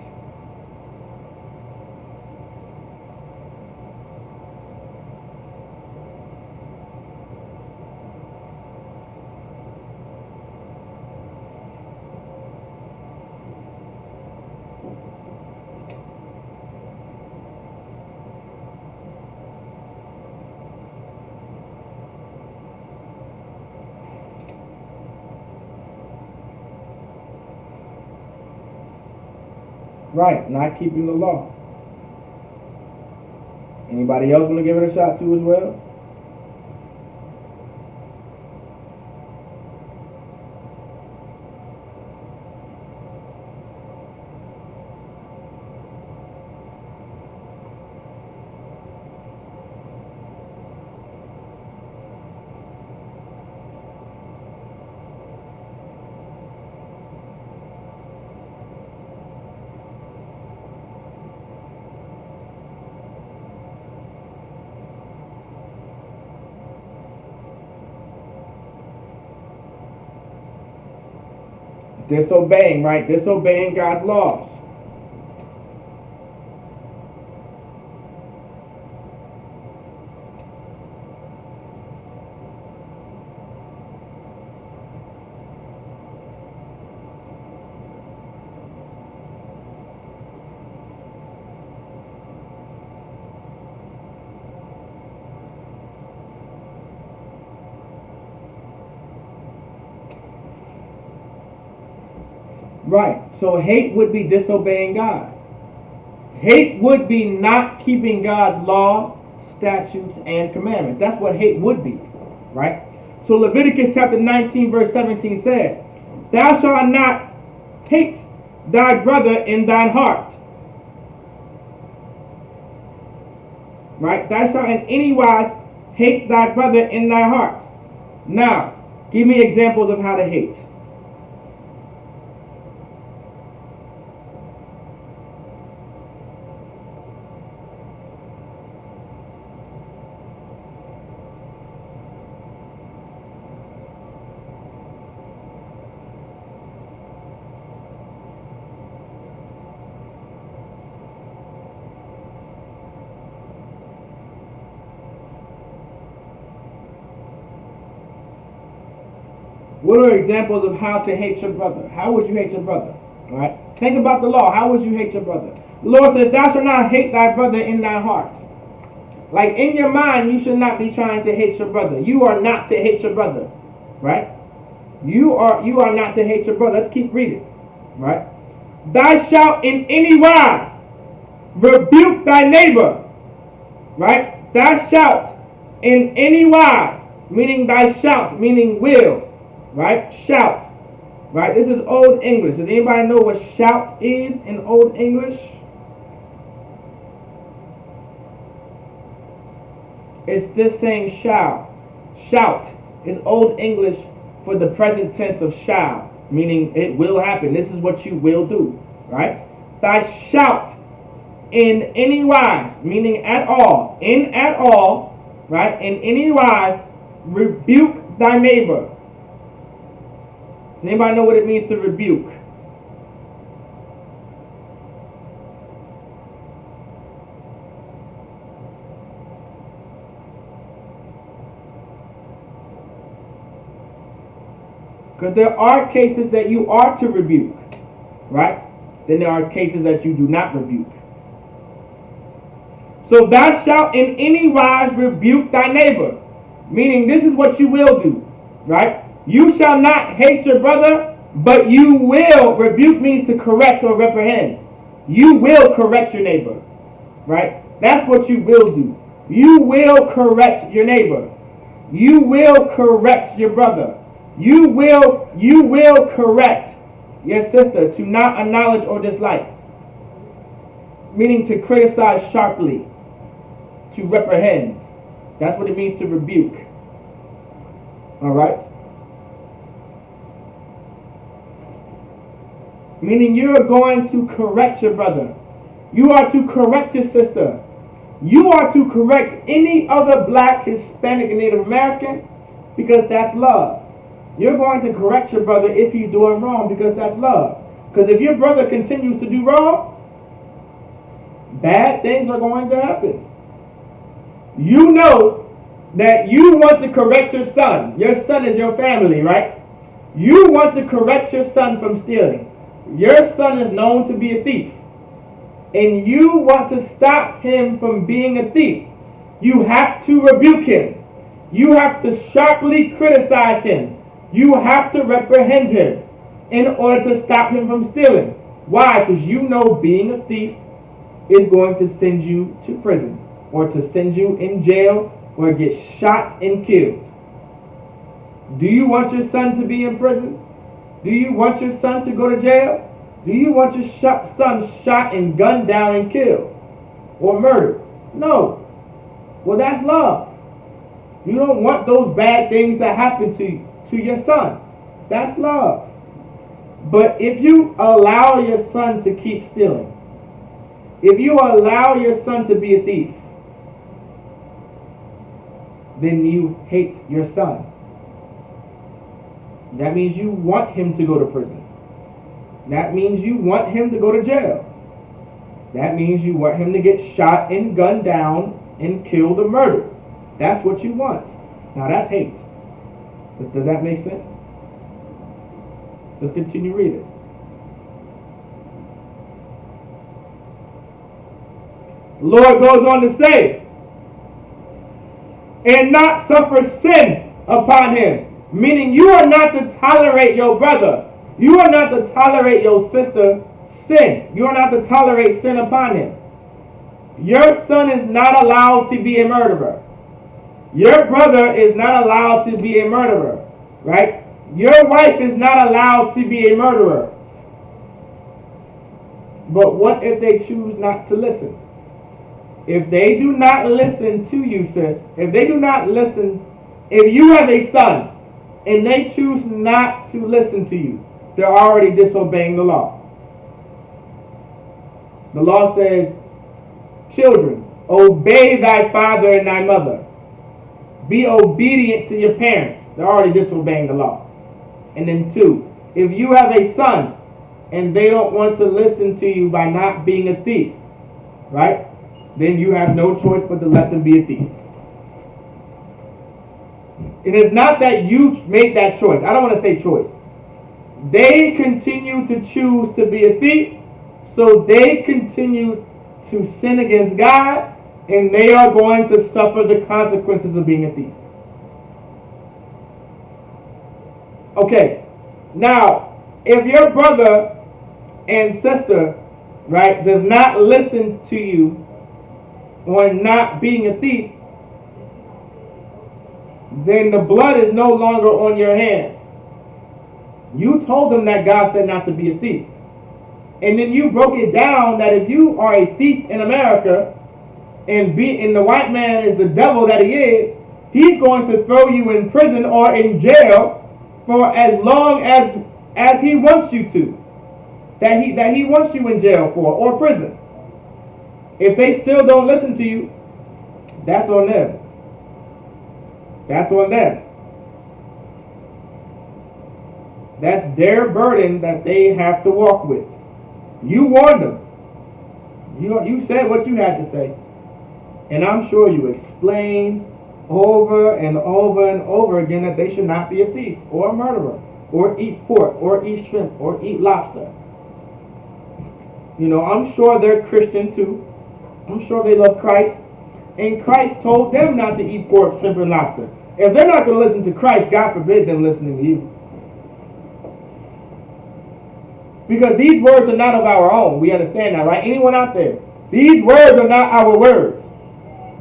Speaker 1: Right, not keeping the law. Anybody else want to give it a shot too as well? Disobeying, right? Disobeying God's laws. Right. So hate would be disobeying God. Hate would be not keeping God's laws, statutes, and commandments. That's what hate would be. Right? So Leviticus chapter 19 verse 17 says, Thou shalt not hate thy brother in thine heart. Right? Thou shalt in any wise hate thy brother in thy heart. Now, give me examples of how to hate. What are examples of how to hate your brother? How would you hate your brother? All right. Think about the law. How would you hate your brother? The Lord says, Thou shalt not hate thy brother in thy heart. Like in your mind, you should not be trying to hate your brother. You are not to hate your brother. Right? You are not to hate your brother. Let's keep reading. Right? Thou shalt in any wise rebuke thy neighbor. Right? Thou shalt in any wise, meaning thy shalt, meaning will. Right? Shout. Right? This is Old English. Does anybody know what shout is in Old English? It's just saying shall. Shout is Old English for the present tense of shall, meaning it will happen. This is what you will do. Right? Thou shalt in any wise, meaning at all. In at all. Right? In any wise rebuke thy neighbor. Does anybody know what it means to rebuke? Because there are cases that you are to rebuke, right? Then there are cases that you do not rebuke. So thou shalt in any wise rebuke thy neighbor, meaning this is what you will do, right? You shall not hate your brother, but you will. Rebuke means to correct or reprehend. You will correct your neighbor. Right? That's what you will do. You will correct your neighbor. You will correct your brother. You will correct your sister to not acknowledge or dislike. Meaning to criticize sharply. To reprehend. That's what it means to rebuke. Alright? Meaning you're going to correct your brother. You are to correct your sister. You are to correct any other black, Hispanic, and Native American because that's love. You're going to correct your brother if he's doing wrong because that's love. Because if your brother continues to do wrong, bad things are going to happen. You know that you want to correct your son. Your son is your family, right? You want to correct your son from stealing. Your son is known to be a thief. And you want to stop him from being a thief. You have to rebuke him. You have to sharply criticize him. You have to reprehend him in order to stop him from stealing. Why? Because you know being a thief is going to send you to prison or to send you in jail or get shot and killed. Do you want your son to be in prison? Do you want your son to go to jail? Do you want your son shot and gunned down and killed or murdered? No. Well, that's love. You don't want those bad things to happen to your son. That's love. But if you allow your son to keep stealing, if you allow your son to be a thief, then you hate your son. That means you want him to go to prison. That means you want him to go to jail. That means you want him to get shot and gunned down and killed or murdered. That's what you want. Now that's hate. Does that make sense? Let's continue reading. The Lord goes on to say, and not suffer sin upon him. Meaning you are not to tolerate your brother You are not to tolerate your sister sin. You are not to tolerate sin upon him. Your son is not allowed to be a murderer. Your brother is not allowed to be a murderer, right? Your wife is not allowed to be a murderer. But what if they choose not to listen? If they do not listen to you, sis, if they do not listen, if you have a son and they choose not to listen to you, they're already disobeying the law. The law says, children, obey thy father and thy mother. Be obedient to your parents. They're already disobeying the law. And then 2, if you have a son and they don't want to listen to you by not being a thief, right? Then you have no choice but to let them be a thief. It is not that you made that choice. I don't want to say choice. They continue to choose to be a thief, so they continue to sin against God, and they are going to suffer the consequences of being a thief. Okay, now, if your brother and sister, right, does not listen to you on not being a thief, then the blood is no longer on your hands. You told them that God said not to be a thief. And then you broke it down that if you are a thief in America and the white man is the devil that he is, he's going to throw you in prison or in jail for as long as he wants you to. That he wants you in jail for, or prison. If they still don't listen to you, that's on them. That's on them. That's their burden that they have to walk with. You warned them. You said what you had to say. And I'm sure you explained over and over and over again that they should not be a thief or a murderer or eat pork or eat shrimp or eat lobster. You know, I'm sure they're Christian too. I'm sure they love Christ. And Christ told them not to eat pork, shrimp, and lobster. If they're not going to listen to Christ, God forbid them listening to you. Because these words are not of our own. We understand that, right? Anyone out there? These words are not our words.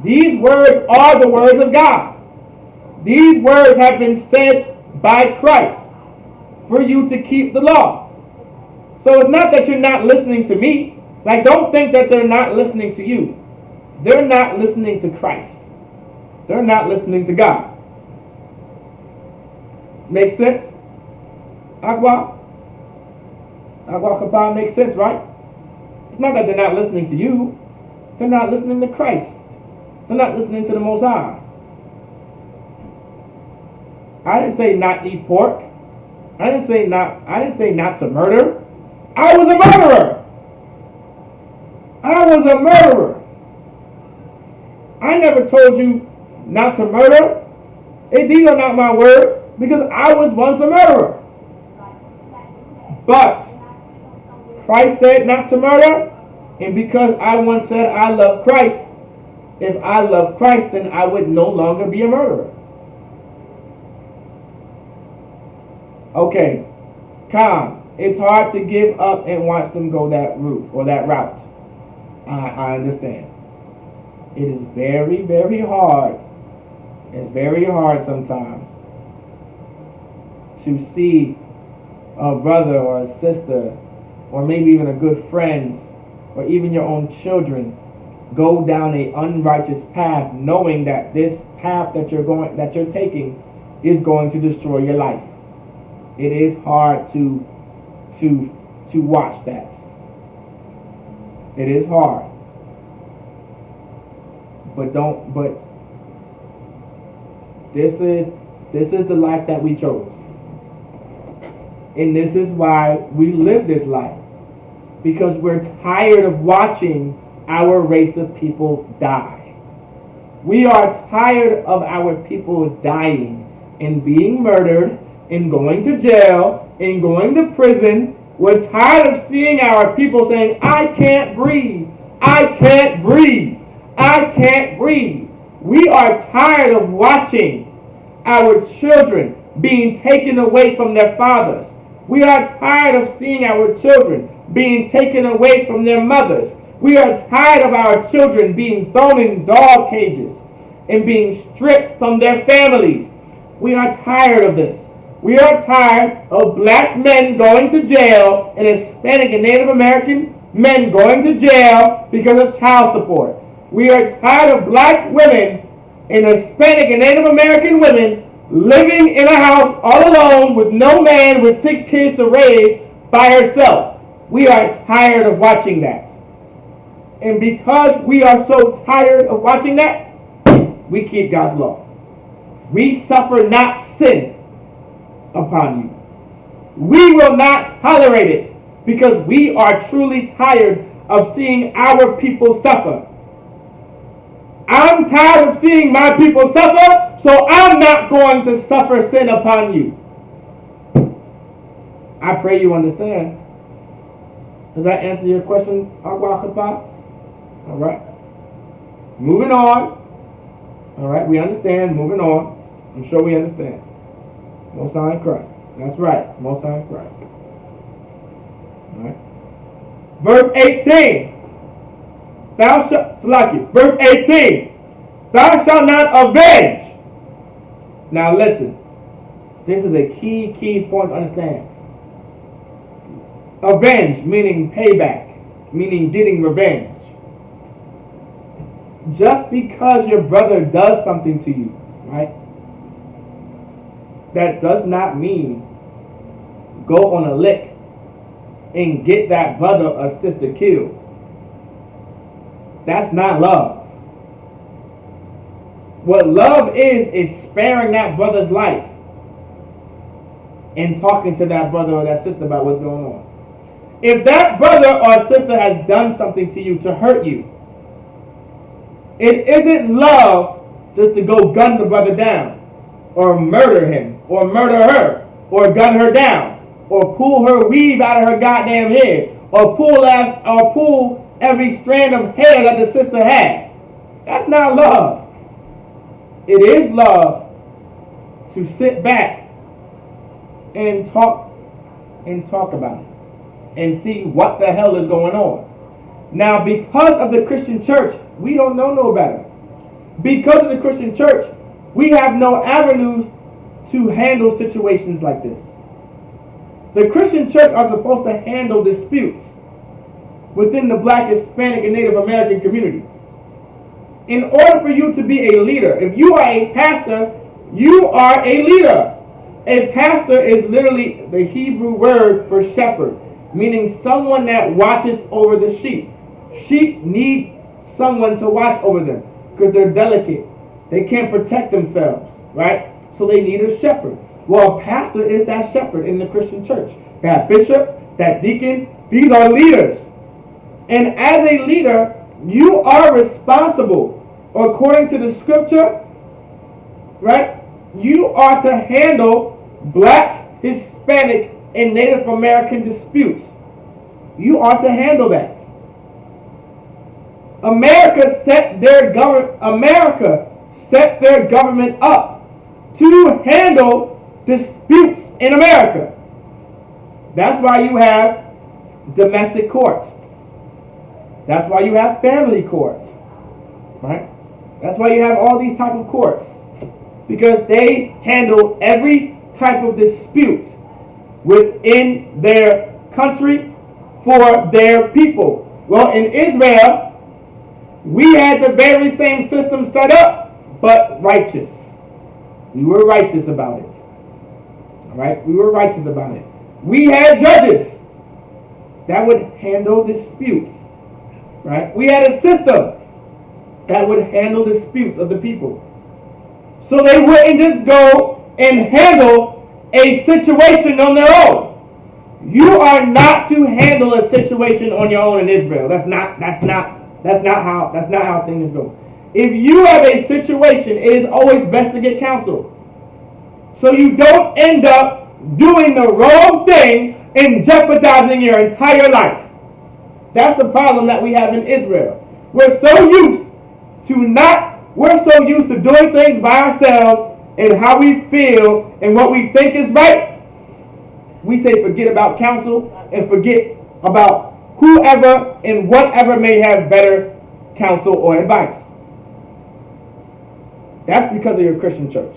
Speaker 1: These words are the words of God. These words have been said by Christ for you to keep the law. So it's not that you're not listening to me. Like, don't think that they're not listening to you. They're not listening to Christ. They're not listening to God. Make sense? Agua Kappa makes sense, right? It's not that they're not listening to you. They're not listening to Christ. They're not listening to the Most High. I didn't say not eat pork. I didn't say not to murder. I was a murderer. I was a murderer. I never told you not to murder. These are not my words, because I was once a murderer. But Christ said not to murder, and because I once said I love Christ, if I love Christ, then I would no longer be a murderer. Okay, calm. It's hard to give up and watch them go that route or that route. I understand. It is very, very hard. It's very hard sometimes to see a brother or a sister or maybe even a good friend or even your own children go down an unrighteous path, knowing that this path that you're taking is going to destroy your life. It is hard to watch that. It is hard. But this is the life that we chose. And this is why we live this life. Because we're tired of watching our race of people die. We are tired of our people dying and being murdered and going to jail and going to prison. We're tired of seeing our people saying, I can't breathe. I can't breathe. I can't breathe. We are tired of watching our children being taken away from their fathers. We are tired of seeing our children being taken away from their mothers. We are tired of our children being thrown in dog cages and being stripped from their families. We are tired of this. We are tired of black men going to jail and Hispanic and Native American men going to jail because of child support. We are tired of black women and Hispanic and Native American women living in a house all alone with no man with 6 kids to raise by herself. We are tired of watching that. And because we are so tired of watching that, we keep God's law. We suffer not sin upon you. We will not tolerate it because we are truly tired of seeing our people suffer. I'm tired of seeing my people suffer, so I'm not going to suffer sin upon you. I pray you understand. Does that answer your question, Agwa Kapa? All right. Moving on. All right, we understand. Moving on. I'm sure we understand. Most High in Christ. That's right. Most High in Christ. All right. Verse 18. Verse 18. Thou shalt not avenge. Now listen. This is a key point to understand. Avenge, meaning payback, meaning getting revenge. Just because your brother does something to you, right? That does not mean go on a lick and get that brother or sister killed. That's not love. What love is sparing that brother's life and talking to that brother or that sister about what's going on. If that brother or sister has done something to you to hurt you, it isn't love just to go gun the brother down or murder him or murder her or gun her down or pull her weave out of her goddamn head or pull every strand of hair that the sister had. That's not love. It is love to sit back and talk about it and see what the hell is going on. Now, because of the Christian church, we don't know no better. Because of the Christian church, we have no avenues to handle situations like this. The Christian church are supposed to handle disputes within the black, Hispanic, and Native American community. In order for you to be a leader, if you are a pastor, you are a leader. A pastor is literally the Hebrew word for shepherd, meaning someone that watches over the sheep. Sheep need someone to watch over them because they're delicate. They can't protect themselves, right? So they need a shepherd. Well, a pastor is that shepherd in the Christian church. That bishop, that deacon, these are leaders. And as a leader, you are responsible, according to the scripture, right? You are to handle black, Hispanic, and Native American disputes. You are to handle that. America set their government up to handle disputes in America. That's why you have domestic courts. That's why you have family courts, right? That's why you have all these type of courts, because they handle every type of dispute within their country for their people. Well, in Israel, we had the very same system set up, but righteous. We were righteous about it. All right? We were righteous about it. We had judges that would handle disputes. Right? We had a system that would handle disputes of the people. So they wouldn't just go and handle a situation on their own. You are not to handle a situation on your own in Israel. That's not how things go. If you have a situation, it is always best to get counsel, so you don't end up doing the wrong thing and jeopardizing your entire life. That's the problem that we have in Israel. We're so used to doing things by ourselves and how we feel and what we think is right we say forget about counsel and forget about whoever and whatever may have better counsel or advice. That's because of your Christian church.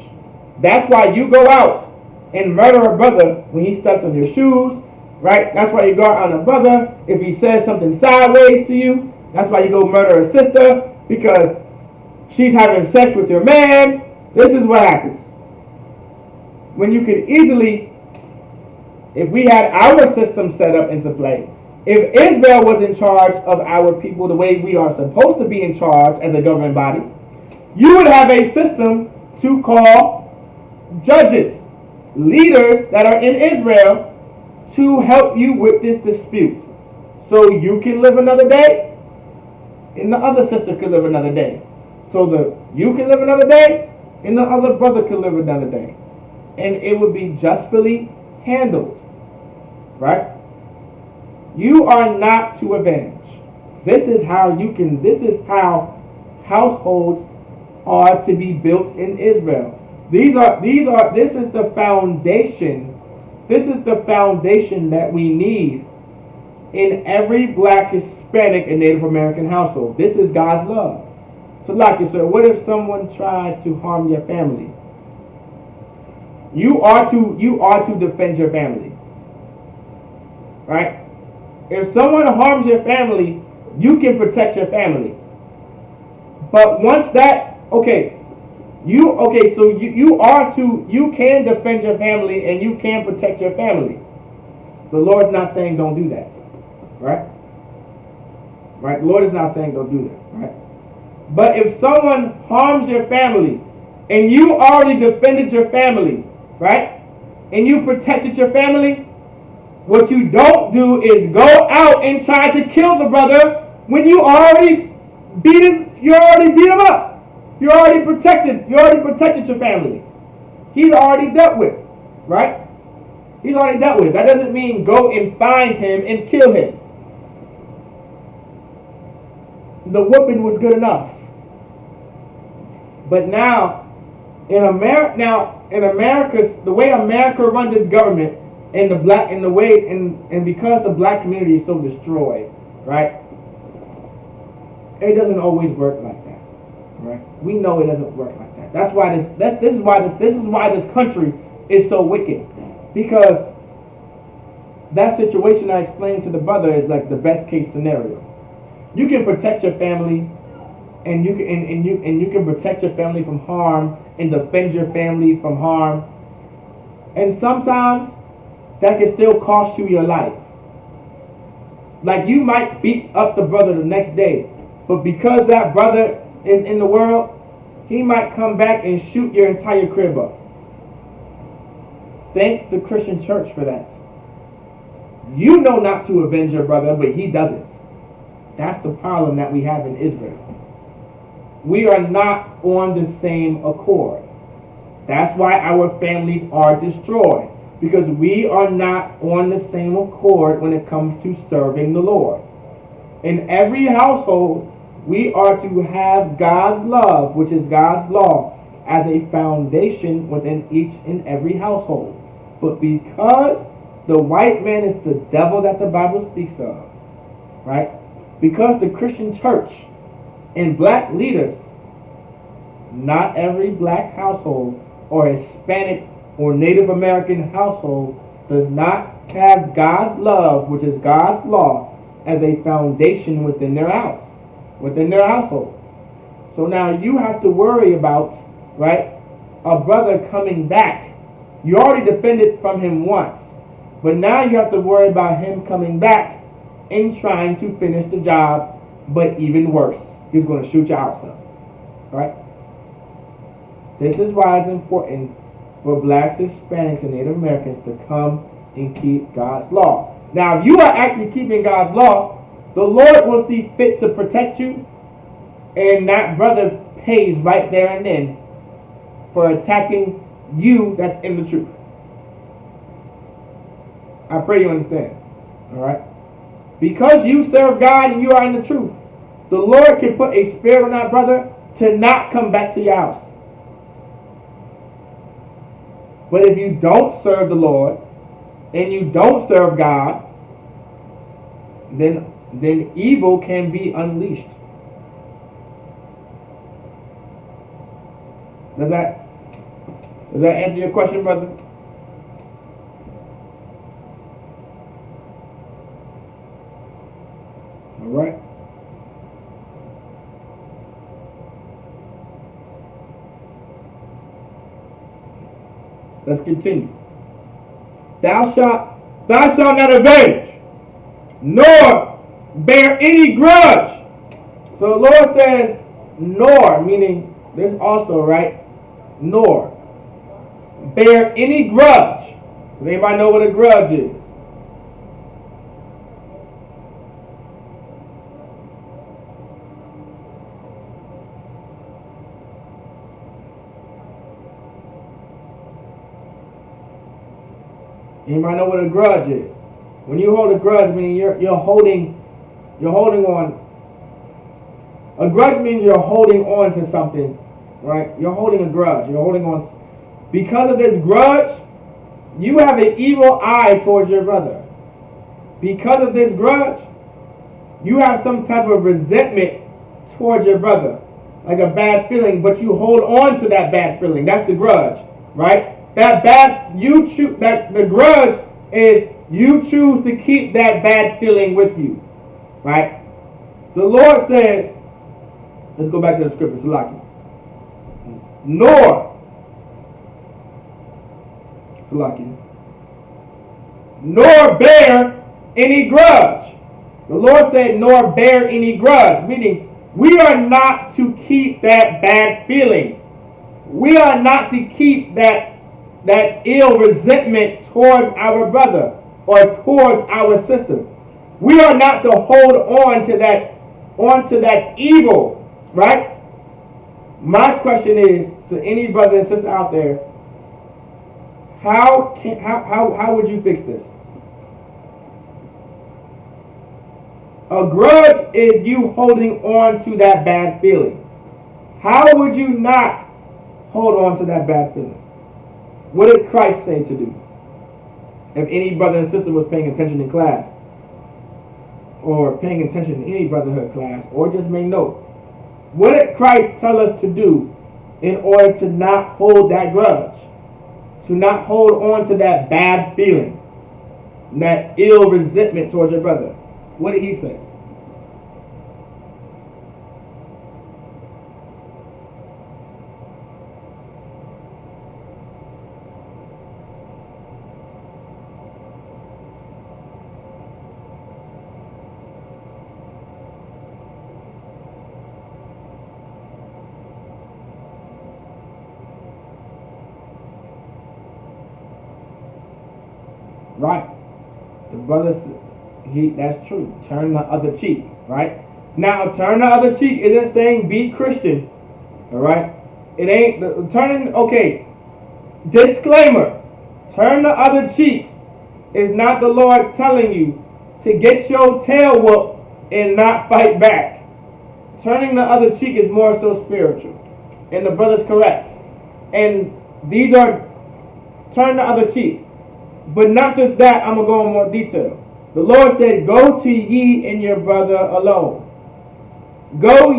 Speaker 1: That's why you go out and murder a brother when he steps on your shoes, right? That's why you go out on a brother if he says something sideways to you. That's why you go murder a sister because she's having sex with your man. This is what happens. When you could easily, if we had our system set up into play, if Israel was in charge of our people the way we are supposed to be in charge as a government body, you would have a system to call judges, leaders that are in Israel to help you with this dispute. So you can live another day, and the other sister can live another day. So you can live another day, and the other brother can live another day. And it would be justly handled. Right? You are not to avenge. This is how households are to be built in Israel. This is the foundation. This is the foundation that we need in every black, Hispanic, and Native American household. This is God's love. So like you said, what if someone tries to harm your family? You are to defend your family. Right? If someone harms your family, you can protect your family. But once that, so you can defend your family and you can protect your family. The Lord's not saying don't do that. Right? Right? The Lord is not saying don't do that. Right? But if someone harms your family and you already defended your family, right? And you protected your family, what you don't do is go out and try to kill the brother when you already beat him up. You already protected your family. He's already dealt with, right? He's already dealt with. That doesn't mean go and find him and kill him. The whooping was good enough. But now, in America, the way America runs its government, and because the black community is so destroyed, right? It doesn't always work like that, right? We know it doesn't work like that. That's why this is why this country is so wicked, because that situation I explained to the brother is like the best case scenario. You can protect your family, and you can protect your family from harm and defend your family from harm, and sometimes that can still cost you your life. Like you might beat up the brother the next day, but because that brother is in the world, he might come back and shoot your entire crib up. Thank the Christian church for that. You know not to avenge your brother, but he doesn't. That's the problem that we have in Israel. We are not on the same accord. That's why our families are destroyed. Because we are not on the same accord when it comes to serving the Lord. In every household, we are to have God's love, which is God's law, as a foundation within each and every household. But because the white man is the devil that the Bible speaks of, right? Because the Christian church and black leaders, not every black household or Hispanic or Native American household does not have God's love, which is God's law, as a foundation within their house, within their household. So now you have to worry about, right, a brother coming back. You already defended from him once, but now you have to worry about him coming back and trying to finish the job, but even worse, he's going to shoot your house up, right? This is why it's important for blacks, Hispanics, and Native Americans to come and keep God's law. Now, if you are actually keeping God's law, the Lord will see fit to protect you, and that brother pays right there and then for attacking you that's in the truth. I pray you understand. All right? Because you serve God and you are in the truth, the Lord can put a spirit on that brother to not come back to your house. But if you don't serve the Lord, and you don't serve God, then evil can be unleashed. Does that answer your question, brother? All right. Let's continue. Thou shalt not avenge, nor bear any grudge. So the Lord says, nor, meaning this also, right? Nor bear any grudge. Does anybody know what a grudge is? Anybody know what a grudge is? When you hold a grudge, meaning you're holding on. A grudge means you're holding on to something, right? You're holding a grudge. You're holding on. Because of this grudge, you have an evil eye towards your brother. Because of this grudge, you have some type of resentment towards your brother, like a bad feeling, but you hold on to that bad feeling. That's the grudge, right? The grudge is you choose to keep that bad feeling with you, right? The Lord says, let's go back to the scripture, Salaki. Nor bear any grudge. The Lord said, nor bear any grudge, meaning we are not to keep that bad feeling. We are not to keep that ill resentment towards our brother or towards our sister. We are not to hold on to that evil, right? My question is to any brother and sister out there, how would you fix this? A grudge is you holding on to that bad feeling. How would you not hold on to that bad feeling? What did Christ say to do? If any brother and sister was paying attention in class, or paying attention in any brotherhood class, or just may note, what did Christ tell us to do in order to not hold that grudge? To not hold on to that bad feeling, that ill resentment towards your brother. What did he say? Right. The brother, that's true. Turn the other cheek, right? Now, turn the other cheek isn't saying be Christian, all right? It ain't turning. Okay. Disclaimer: turn the other cheek is not the Lord telling you to get your tail whooped and not fight back. Turning the other cheek is more so spiritual, and the brother's correct. And these are turn the other cheek. But not just that, I'm going to go in more detail. The Lord said, go to ye and your brother alone. Go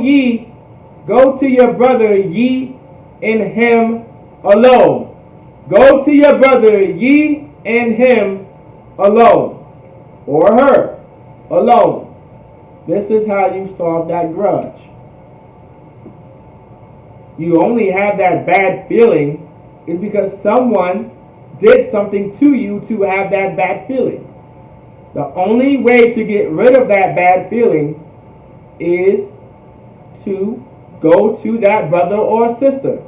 Speaker 1: to your brother, ye and him alone. Go to your brother, ye and him alone. Or her alone. This is how you solve that grudge. You only have that bad feeling is because someone did something to you to have that bad feeling. The only way to get rid of that bad feeling is to go to that brother or sister.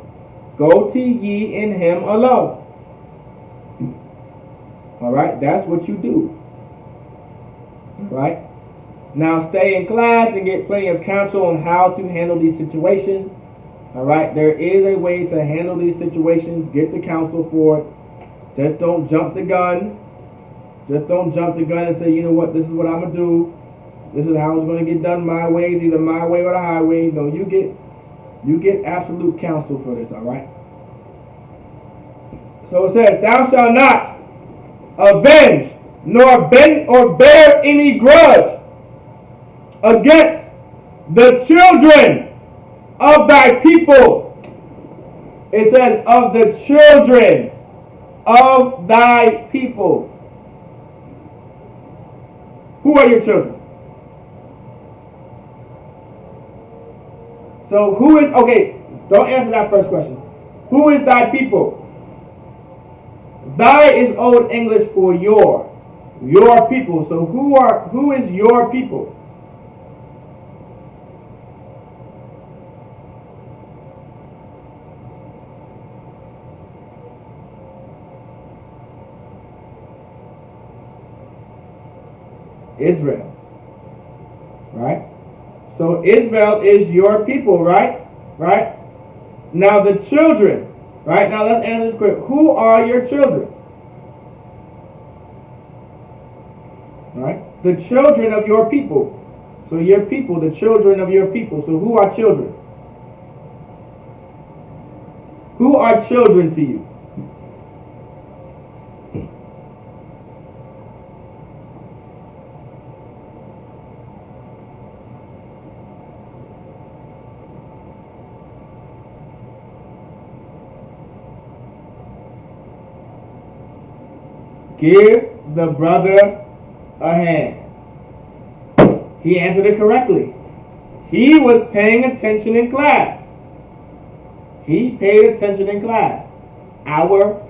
Speaker 1: Go to ye and him alone. Alright, that's what you do. Alright. Now stay in class and get plenty of counsel on how to handle these situations. Alright, there is a way to handle these situations. Get the counsel for it. Just don't jump the gun. Just don't jump the gun and say, you know what, this is what I'm going to do. This is how it's going to get done my way. It's either my way or the highway. No, you get absolute counsel for this, all right? So it says, thou shalt not avenge, nor bend or bear any grudge against the children of thy people. It says, of the children of thy people. Who are your children? So who is, okay, don't answer that first question. Who is thy people? Thy is Old English for your people. So who is your people? Israel. Right? So Israel is your people, right? Right? Now the children, right? Now let's answer this quick. Who are your children? Right? The children of your people. So your people, the children of your people. So who are children? Who are children to you? Give the brother a hand. He answered it correctly. He was paying attention in class. He paid attention in class. Our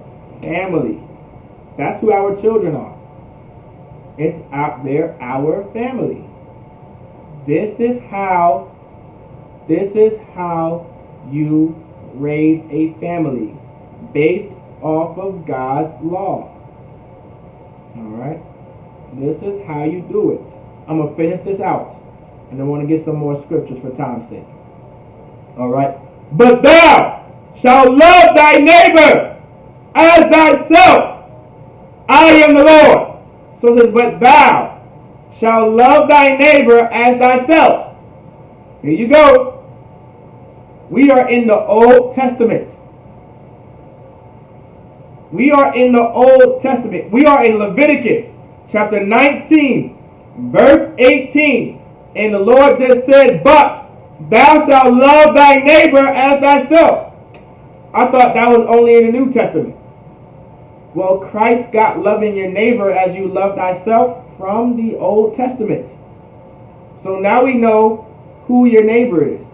Speaker 1: family. That's who our children are. They're our family. This is how you raise a family based off of God's law. Alright? This is how you do it. I'm going to finish this out. And I want to get some more scriptures for time's sake. Alright? But thou shalt love thy neighbor as thyself. I am the Lord. So it says, but thou shalt love thy neighbor as thyself. Here you go. We are in the Old Testament. We are in the Old Testament. We are in Leviticus chapter 19, verse 18. And the Lord just said, but thou shalt love thy neighbor as thyself. I thought that was only in the New Testament. Well, Christ got loving your neighbor as you love thyself from the Old Testament. So now we know who your neighbor is.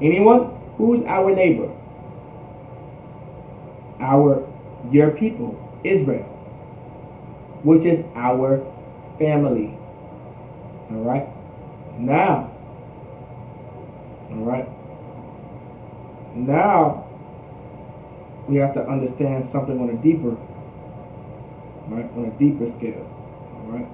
Speaker 1: Anyone? Who's our neighbor? Your people, Israel, which is our family. Alright? Now, we have to understand something on a deeper, right? On a deeper scale. Alright?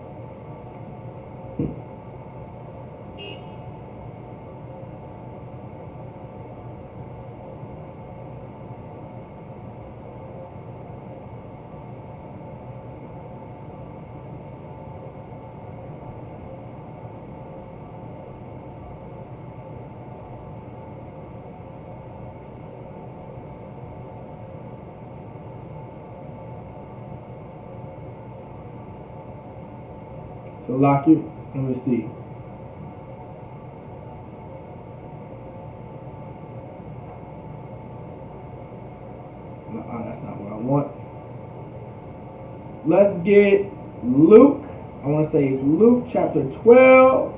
Speaker 1: So lock it. Let me see. That's not what I want. Let's get Luke. I want to say it's Luke chapter 12.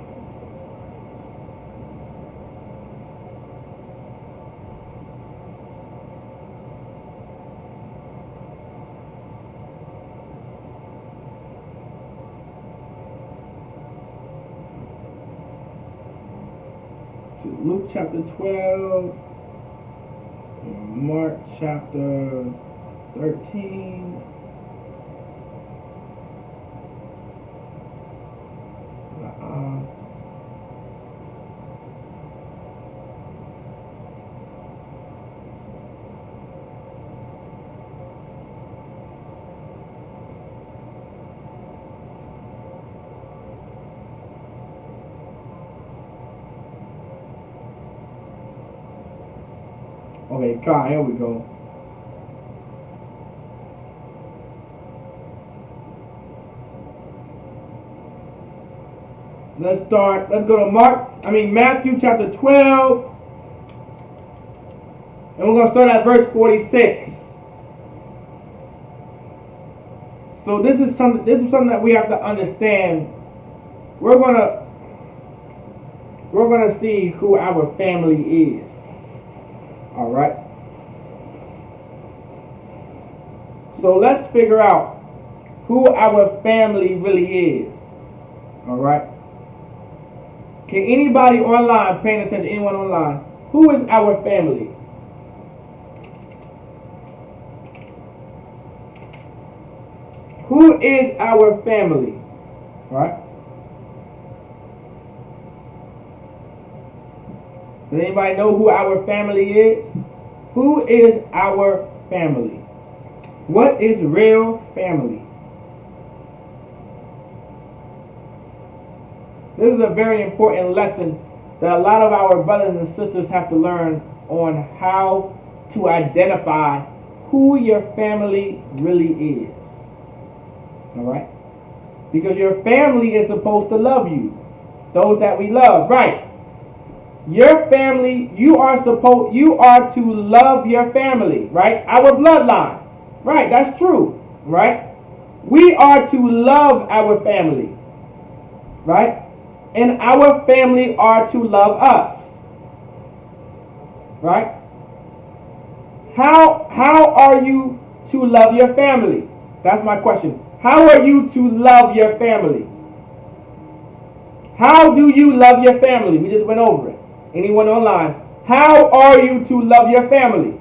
Speaker 1: Luke chapter 12, Mark chapter 13, okay, Kai, here we go. Let's go to Matthew chapter 12. And we're going to start at verse 46. So this is something that we have to understand. We're gonna see who our family is. All right. So let's figure out who our family really is. All right. Can anybody online paying attention? Anyone online? Who is our family? Who is our family? Right? Does anybody know who our family is? Who is our family? What is real family? This is a very important lesson that a lot of our brothers and sisters have to learn on how to identify who your family really is. Alright? Because your family is supposed to love you. Those that we love. Right. Your family, you are to love your family. Right? Our bloodline. Right. That's true. Right? We are to love our family. Right? And our family are to love us. Right? How are you to love your family? That's my question. How are you to love your family? How do you love your family? We just went over it. Anyone online? How are you to love your family?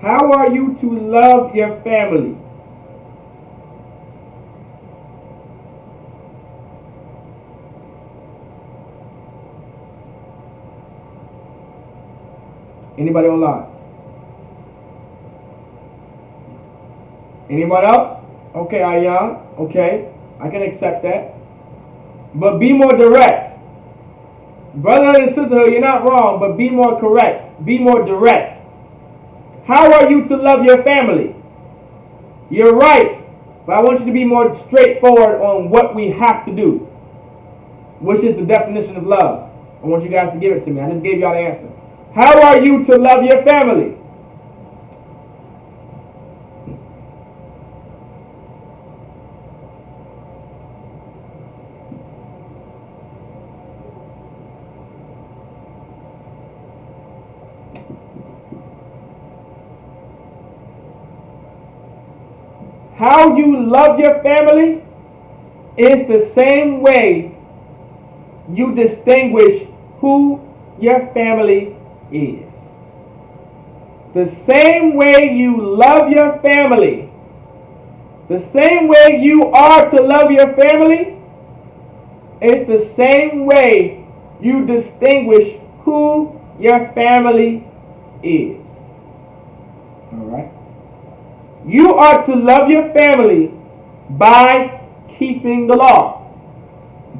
Speaker 1: How are you to love your family? Anybody online? Anyone else? Okay, Ayan. Okay, I can accept that. But be more direct. Brother and sister, you're not wrong, but be more correct. Be more direct. How are you to love your family? You're right, but I want you to be more straightforward on what we have to do, which is the definition of love. I want you guys to give it to me. I just gave y'all the answer. How are you to love your family? How you love your family is the same way you distinguish who your family is. The same way you love your family, the same way you are to love your family, is the same way you distinguish who your family is. Alright? You are to love your family by keeping the law,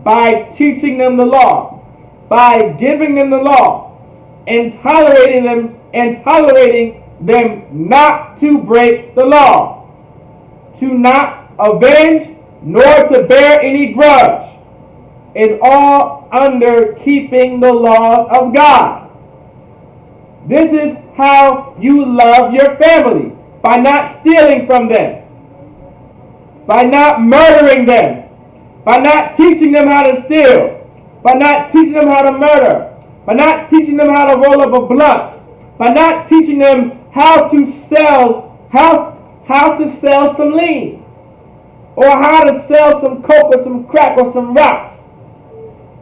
Speaker 1: by teaching them the law, by giving them the law, and tolerating them not to break the law, to not avenge nor to bear any grudge, is all under keeping the laws of God. This is how you love your family. By not stealing from them, by not murdering them, by not teaching them how to steal, by not teaching them how to murder, by not teaching them how to roll up a blunt, by not teaching them how to sell some lean, or how to sell some coke or some crack or some rocks.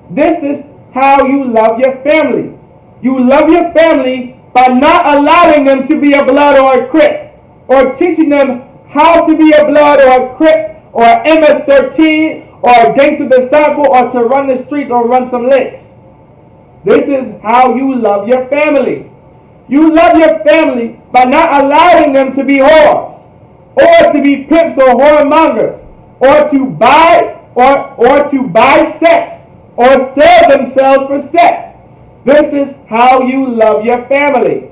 Speaker 1: This is how you love your family. You love your family by not allowing them to be a blood or a crip, or teaching them how to be a blood or a crip or MS-13 or a gangster disciple or to run the streets or run some licks. This is how you love your family. You love your family by not allowing them to be whores, or to be pimps or whoremongers, or to buy sex, or sell themselves for sex. This is how you love your family.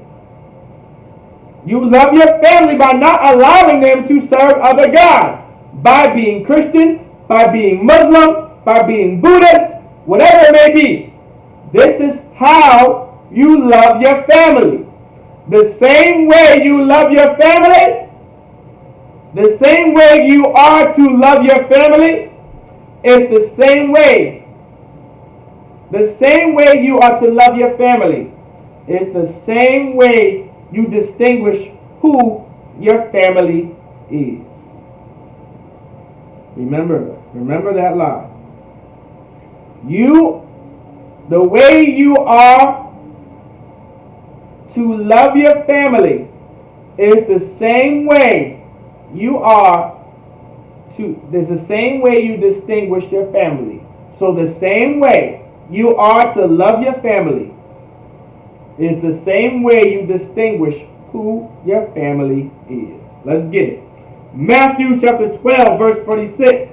Speaker 1: You love your family by not allowing them to serve other gods, by being Christian, by being Muslim, by being Buddhist, whatever it may be. This is how you love your family. The same way you love your family, the same way you are to love your family, is the same way. The same way you are to love your family is the same way you distinguish who your family is. Remember that lie. The way you are to love your family is the same way the same way you distinguish your family. So the same way you are to love your family is the same way you distinguish who your family is. Let's get it. Matthew chapter 12, verse 46.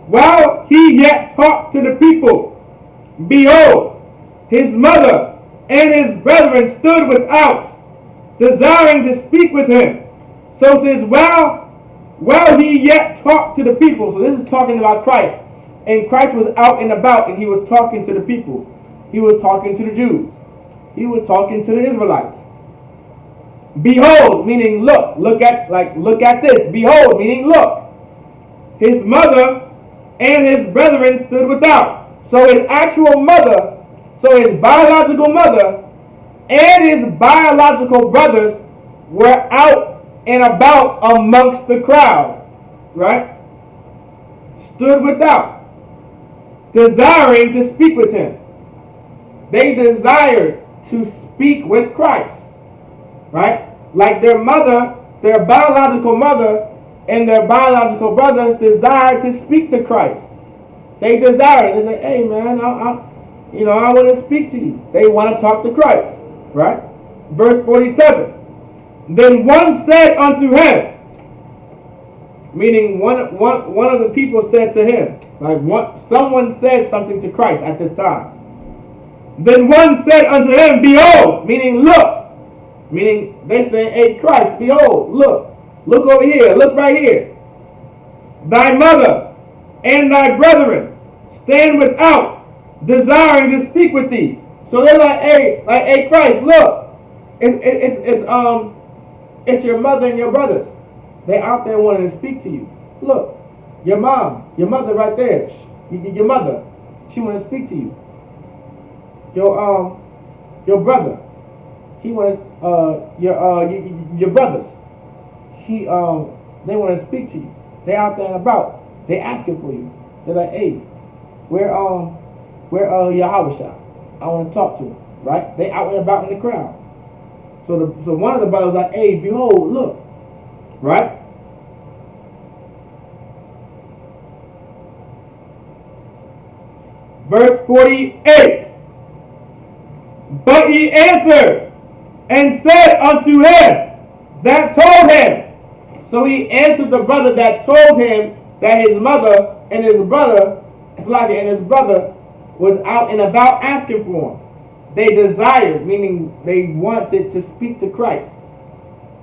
Speaker 1: While he yet talked to the people, behold, his mother and his brethren stood without, desiring to speak with him. So it says, while he yet talked to the people. So this is talking about Christ. And Christ was out and about, and he was talking to the people. He was talking to the Jews. He was talking to the Israelites. Behold, meaning look. Look at this. Behold, meaning look. His mother and his brethren stood without. So his actual mother, so his biological mother and his biological brothers were out and about amongst the crowd, right? Stood without, desiring to speak with him. They desired to speak with Christ, right? Like their mother, their biological mother, and their biological brothers desired to speak to Christ. They desired. They say, "Hey, man, I want to speak to you." They want to talk to Christ, right? Verse 47. Then one said unto him, meaning one of the people said to him, someone said something to Christ at this time. Then one said unto him, behold, meaning look, meaning they say, hey Christ, behold, look over here, look right here. Thy mother and thy brethren stand without, desiring to speak with thee. So they're like, hey Christ, look, it's your mother and your brothers. They're out there wanting to speak to you. Look, your mother right there. Your mother, she wants to speak to you. Your brother, he wants your brothers. They want to speak to you. They out there and about. They asking for you. They're like, hey, where Yahushua? I want to talk to him. Right? They out and about in the crowd. So one of the brothers was like, hey, behold, look. Right? Verse 48. But he answered and said unto him that told him. So he answered the brother that told him that his mother and his brother, was out and about asking for him. They desired, meaning they wanted to speak to Christ.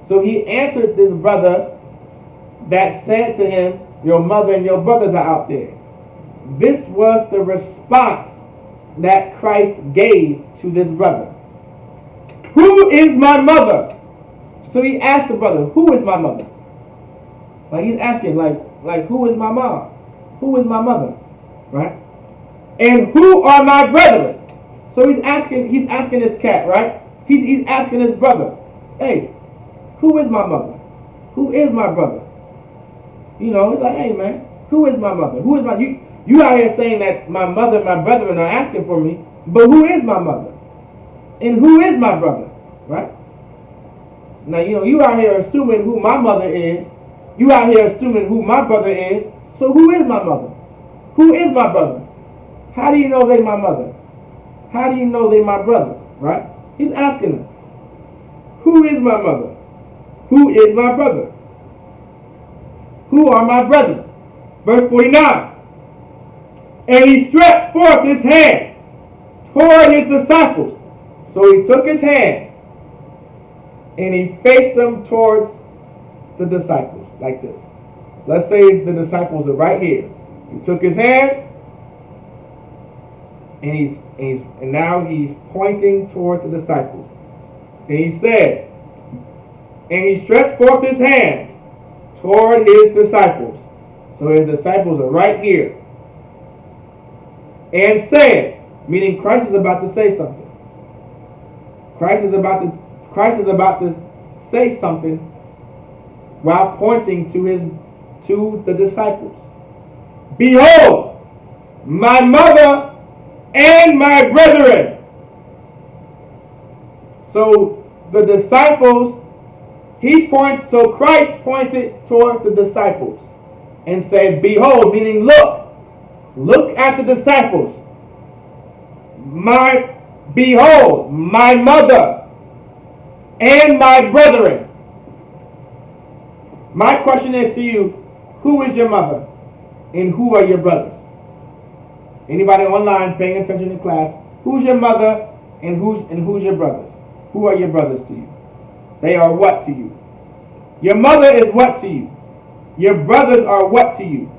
Speaker 1: So he answered this brother that said to him, your mother and your brothers are out there. This was the response that Christ gave to this brother. Who is my mother? So he asked the brother, who is my mother? Like he's asking, like who is my mom? Who is my mother? Right? And who are my brethren? So he's asking this cat, right? He's asking his brother, hey, who is my mother? Who is my brother? You know, he's like, hey man, who is my mother? Who is my you out here saying that my mother and my brethren are asking for me, but who is my mother? And who is my brother? Right? Now, you out here assuming who my mother is. You out here assuming who my brother is. So who is my mother? Who is my brother? How do you know they my mother? How do you know they my brother? Right? He's asking them, who is my mother? Who is my brother? who are my brethren? Verse 49. And he stretched forth his hand toward his disciples. So he took his hand and he faced them towards the disciples like this. Let's say the disciples are right here. He took his hand and now he's pointing toward the disciples. And he said, and he stretched forth his hand toward his disciples. So his disciples are right here. And said, meaning Christ is about to say something. Christ is about to say something while pointing to the disciples. Behold, my mother and my brethren. So the disciples, so Christ pointed toward the disciples and said, behold, meaning look at the disciples. Behold, my mother and my brethren. My question is to you, who is your mother and who are your brothers? Anybody online paying attention in class, who's your mother and who's your brothers? Who are your brothers to you? They are what to you? Your mother is what to you? Your brothers are what to you?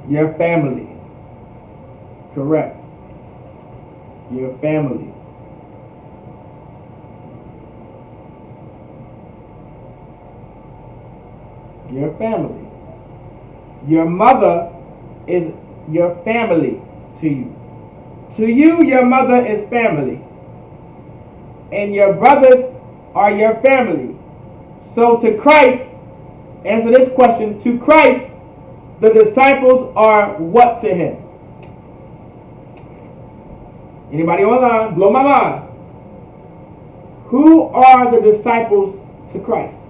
Speaker 1: Your family. Correct. Your family. Your family. Your mother is your family to you. To you, your mother is family. And your brothers are your family. So to Christ, answer this question, to Christ, the disciples are what to him? Anybody online? Blow my mind. Who are the disciples to Christ?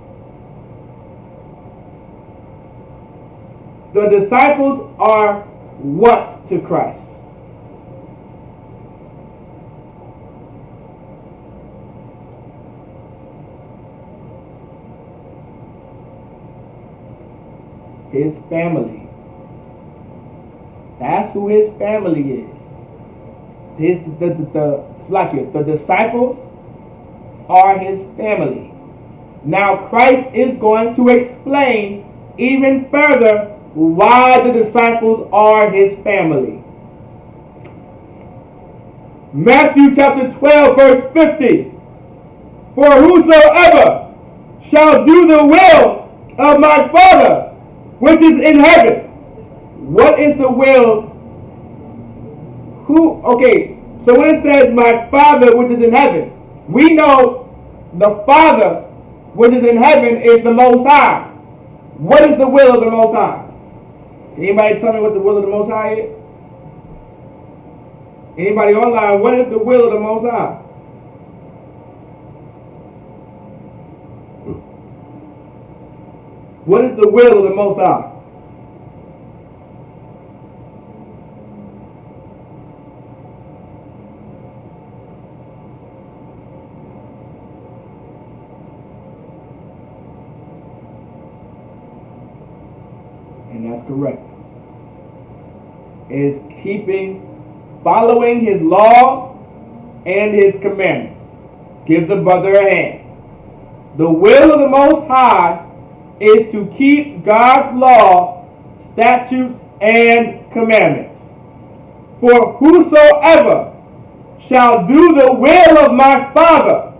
Speaker 1: The disciples are what to Christ? His family. That's who his family is. The disciples are his family. Now Christ is going to explain even further why the disciples are his family. Matthew chapter 12 verse 50. For whosoever shall do the will of my Father which is in heaven. What is the will? Okay, so when it says my Father which is in heaven, we know the Father which is in heaven is the Most High. What is the will of the Most High? Anybody tell me what the will of the Most High is? Anybody online, what is the will of the Most High? What is the will of the Most High? And that's correct. It is following his laws and his commandments. Give the brother a hand. The will of the Most High is to keep God's laws, statutes, and commandments. For whosoever shall do the will of my Father,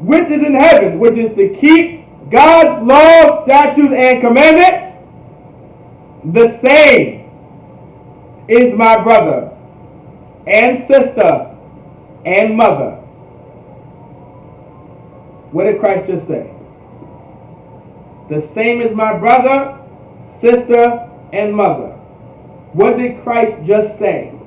Speaker 1: which is in heaven, which is to keep God's laws, statutes, and commandments, the same is my brother and sister and mother. What did Christ just say? The same is my brother, sister, and mother. What did Christ just say?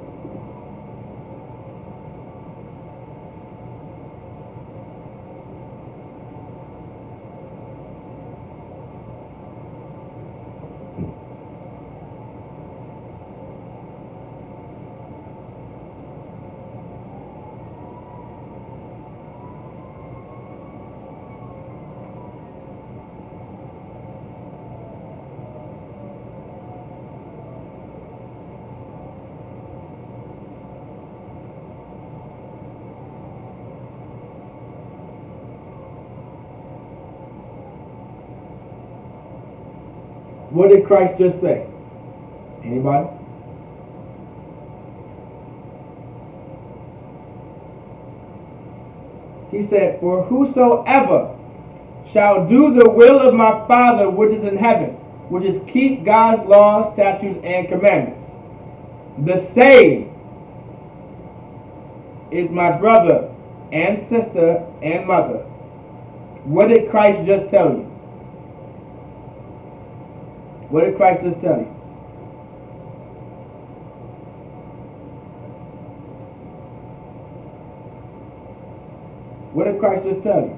Speaker 1: What did Christ just say? Anybody? He said, for whosoever shall do the will of my Father which is in heaven, which is keep God's laws, statutes, and commandments, the same is my brother and sister and mother. What did Christ just tell you? What did Christ just tell you? What did Christ just tell you?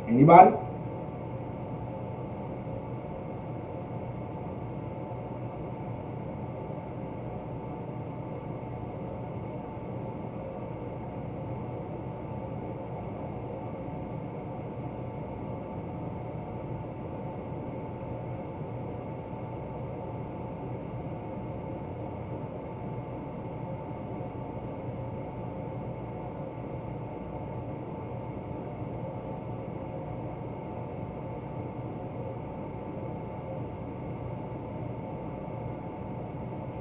Speaker 1: Anybody?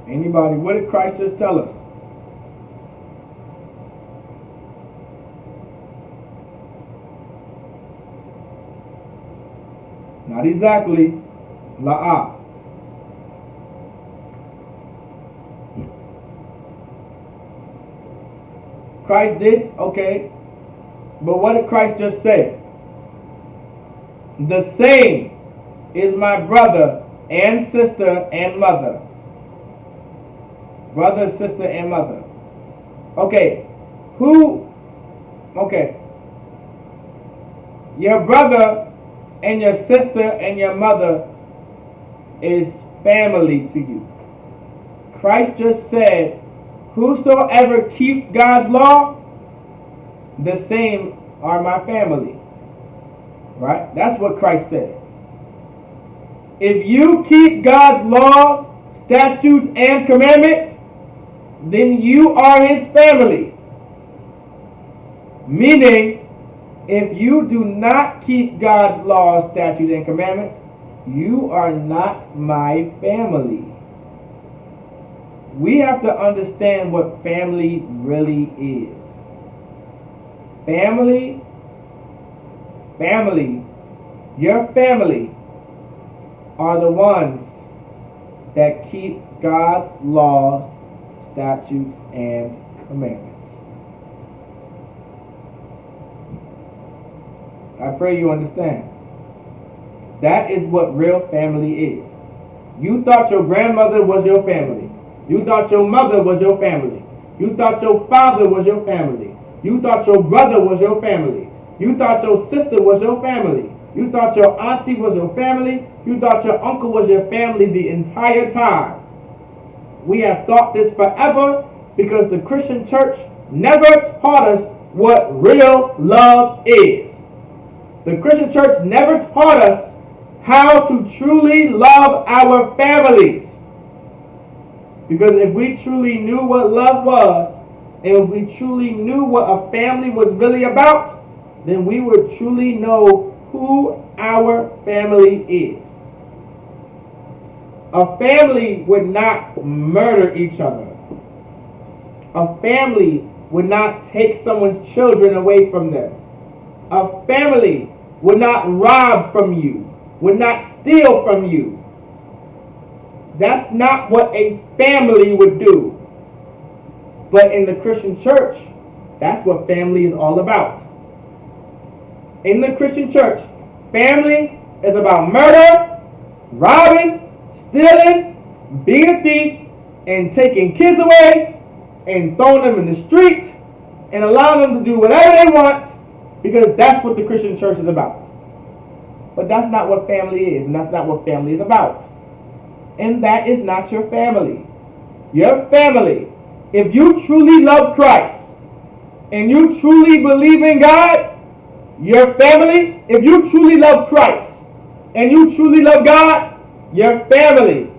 Speaker 1: Anybody? What did Christ just tell us? Not exactly. La'ah. Christ did, okay. But what did Christ just say? The same is my brother and sister and mother. Brother, sister, and mother. Okay. Who? Okay. Your brother and your sister and your mother is family to you. Christ just said, whosoever keep God's law, the same are my family. Right? That's what Christ said. If you keep God's laws, statutes, and commandments, then you are his family. Meaning, if you do not keep God's laws, statutes, and commandments, you are not my family. We have to understand what family really is. Family, your family are the ones that keep God's laws, statutes, and commandments. I pray you understand. That is what real family is. You thought your grandmother was your family. You thought your mother was your family. You thought your father was your family. You thought your brother was your family. You thought your sister was your family. You thought your auntie was your family. You thought your uncle was your family the entire time. We have thought this forever because the Christian church never taught us what real love is. The Christian church never taught us how to truly love our families. Because if we truly knew what love was, and if we truly knew what a family was really about, then we would truly know who our family is. A family would not murder each other. A family would not take someone's children away from them. A family would not rob from you, would not steal from you. That's not what a family would do. But in the Christian church, that's what family is all about. In the Christian church, family is about murder, robbing, stealing, being a thief, and taking kids away and throwing them in the street and allowing them to do whatever they want, because that's what the Christian church is about. But that's not what family is, and that's not what family is about. And that is not your family. Your family, if you truly love Christ and you truly believe in God, your family, if you truly love Christ and you truly love God, your family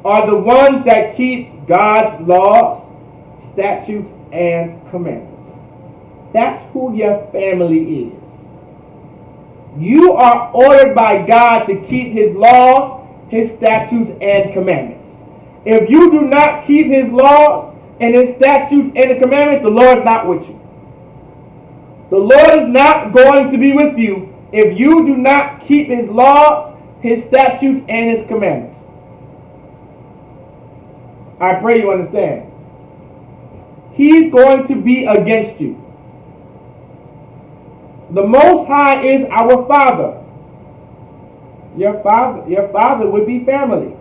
Speaker 1: are the ones that keep God's laws, statutes, and commandments. That's who your family is. You are ordered by God to keep His laws, His statutes, and commandments. If you do not keep His laws and His statutes and the commandments, the Lord is not with you. The Lord is not going to be with you if you do not keep His laws, His statutes, and His commandments. I pray you understand. He's going to be against you. The Most High is our Father. Your father would be family.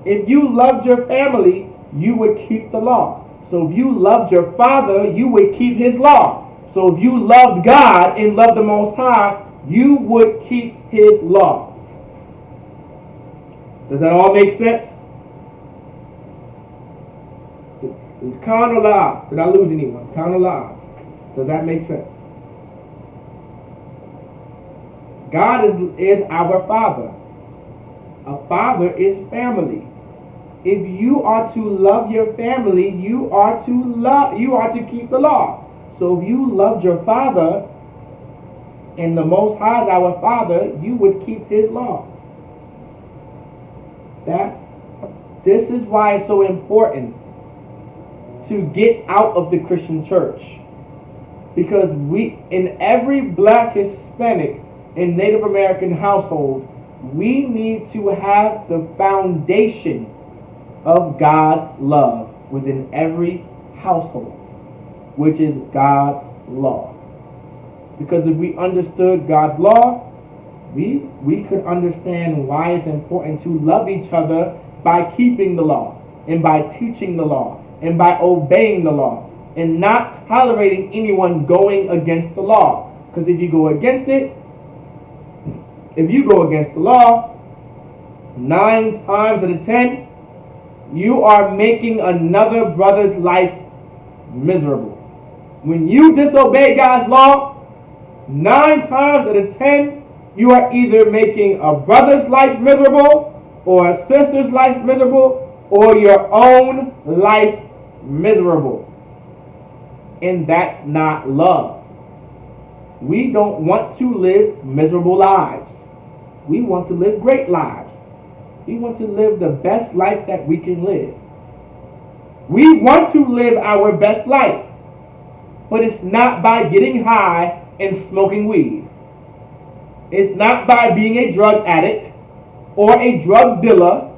Speaker 1: If you loved your family, you would keep the law. So if you loved your father, you would keep his law. So if you loved God and loved the Most High, you would keep his law. Does that all make sense? Khan or La? Did I lose anyone? Khan or La? Does that make sense? God is our Father. A father is family. If you are to love your family, you are to keep the law. So if you loved your father and the Most High is our Father, you would keep His law. This is why it's so important to get out of the Christian church. Because in every Black, Hispanic, and Native American household, we need to have the foundation of God's love within every household, which is God's law. Because if we understood God's law, we could understand why it's important to love each other by keeping the law, and by teaching the law, and by obeying the law, and not tolerating anyone going against the law. Because if you go against the law, 9 times out of 10, you are making another brother's life miserable. When you disobey God's law, 9 times out of 10, you are either making a brother's life miserable, or a sister's life miserable, or your own life miserable. And that's not love. We don't want to live miserable lives. We want to live great lives. We want to live the best life that we can live. We want to live our best life. But it's not by getting high and smoking weed. It's not by being a drug addict or a drug dealer.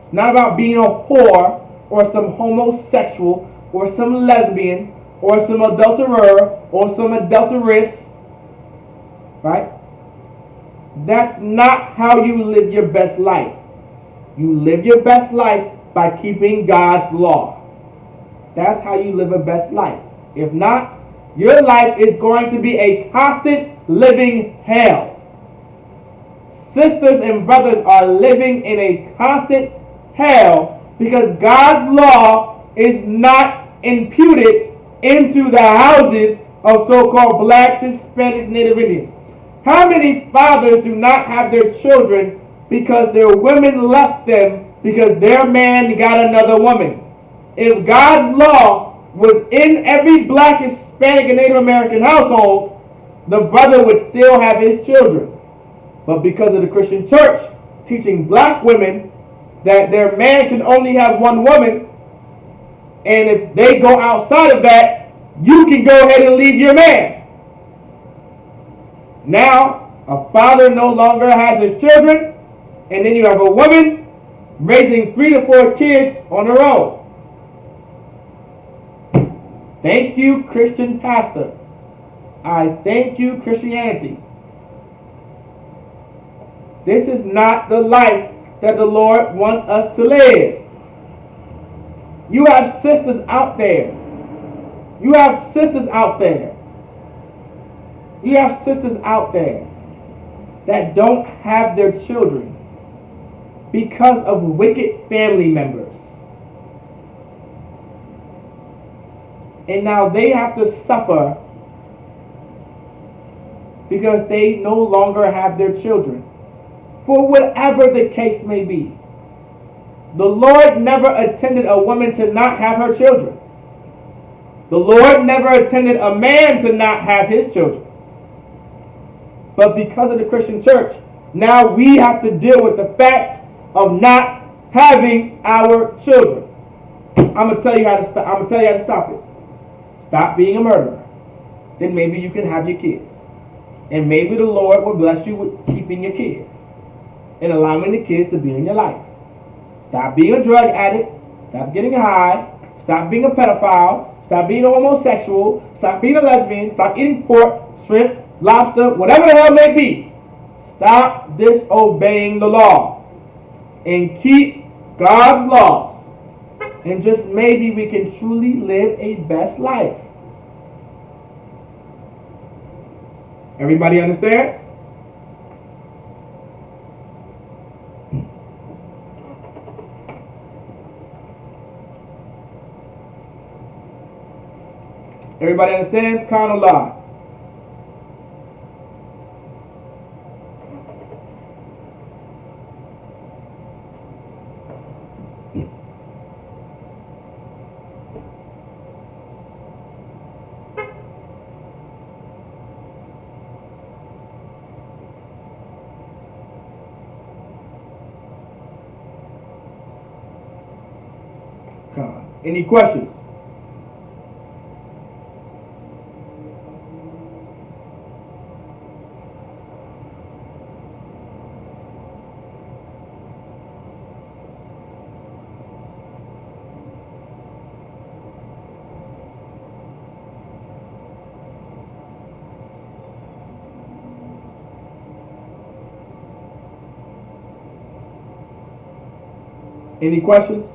Speaker 1: It's not about being a whore or some homosexual or some lesbian or some adulterer or some adulteress. Right? That's not how you live your best life. You live your best life by keeping God's law. That's how you live a best life. If not, your life is going to be a constant living hell. Sisters and brothers are living in a constant hell because God's law is not imputed into the houses of so-called Blacks, Hispanics, Native Indians. How many fathers do not have their children because their women left them because their man got another woman? If God's law was in every Black, Hispanic, and Native American household, the brother would still have his children. But because of the Christian church, teaching black women that their man can only have one woman, and if they go outside of that, you can go ahead and leave your man. Now, a father no longer has his children, and then you have a woman raising 3 to 4 kids on her own. Thank you, Christian pastor. I thank you, Christianity. This is not the life that the Lord wants us to live. You have sisters out there. You have sisters out there. You have sisters out there that don't have their children because of wicked family members. And now they have to suffer because they no longer have their children. For whatever the case may be. The Lord never intended a woman to not have her children. The Lord never intended a man to not have his children. But because of the Christian church, now we have to deal with the fact of not having our children. I'm gonna tell you how to stop. I'm gonna tell you how to stop it. Stop being a murderer. Then maybe you can have your kids, and maybe the Lord will bless you with keeping your kids and allowing the kids to be in your life. Stop being a drug addict. Stop getting high. Stop being a pedophile. Stop being a homosexual. Stop being a lesbian. Stop eating pork, shrimp, lobster, whatever the hell it may be. Stop disobeying the law and keep God's laws. And just maybe we can truly live a best life. Everybody understands? Everybody understands? Con or lie? Con. Any questions? Any questions?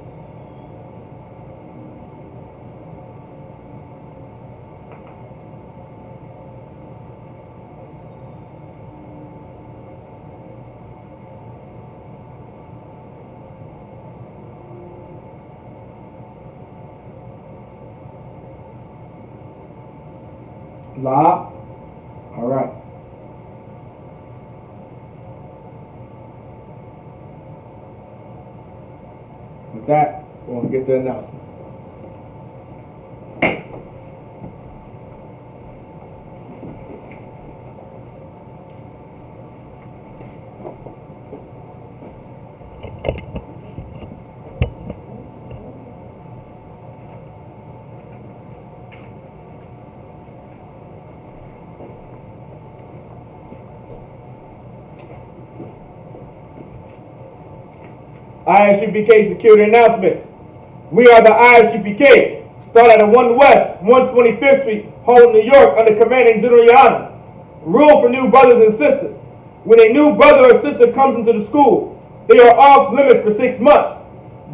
Speaker 1: La? All right. With that, we'll get the announcements. ISUPK security announcements. We are the ISUPK. Start at 1 West, 125th Street, Harlem, New York, under Commanding General Yana. Rule for new brothers and sisters. When a new brother or sister comes into the school, they are off limits for 6 months.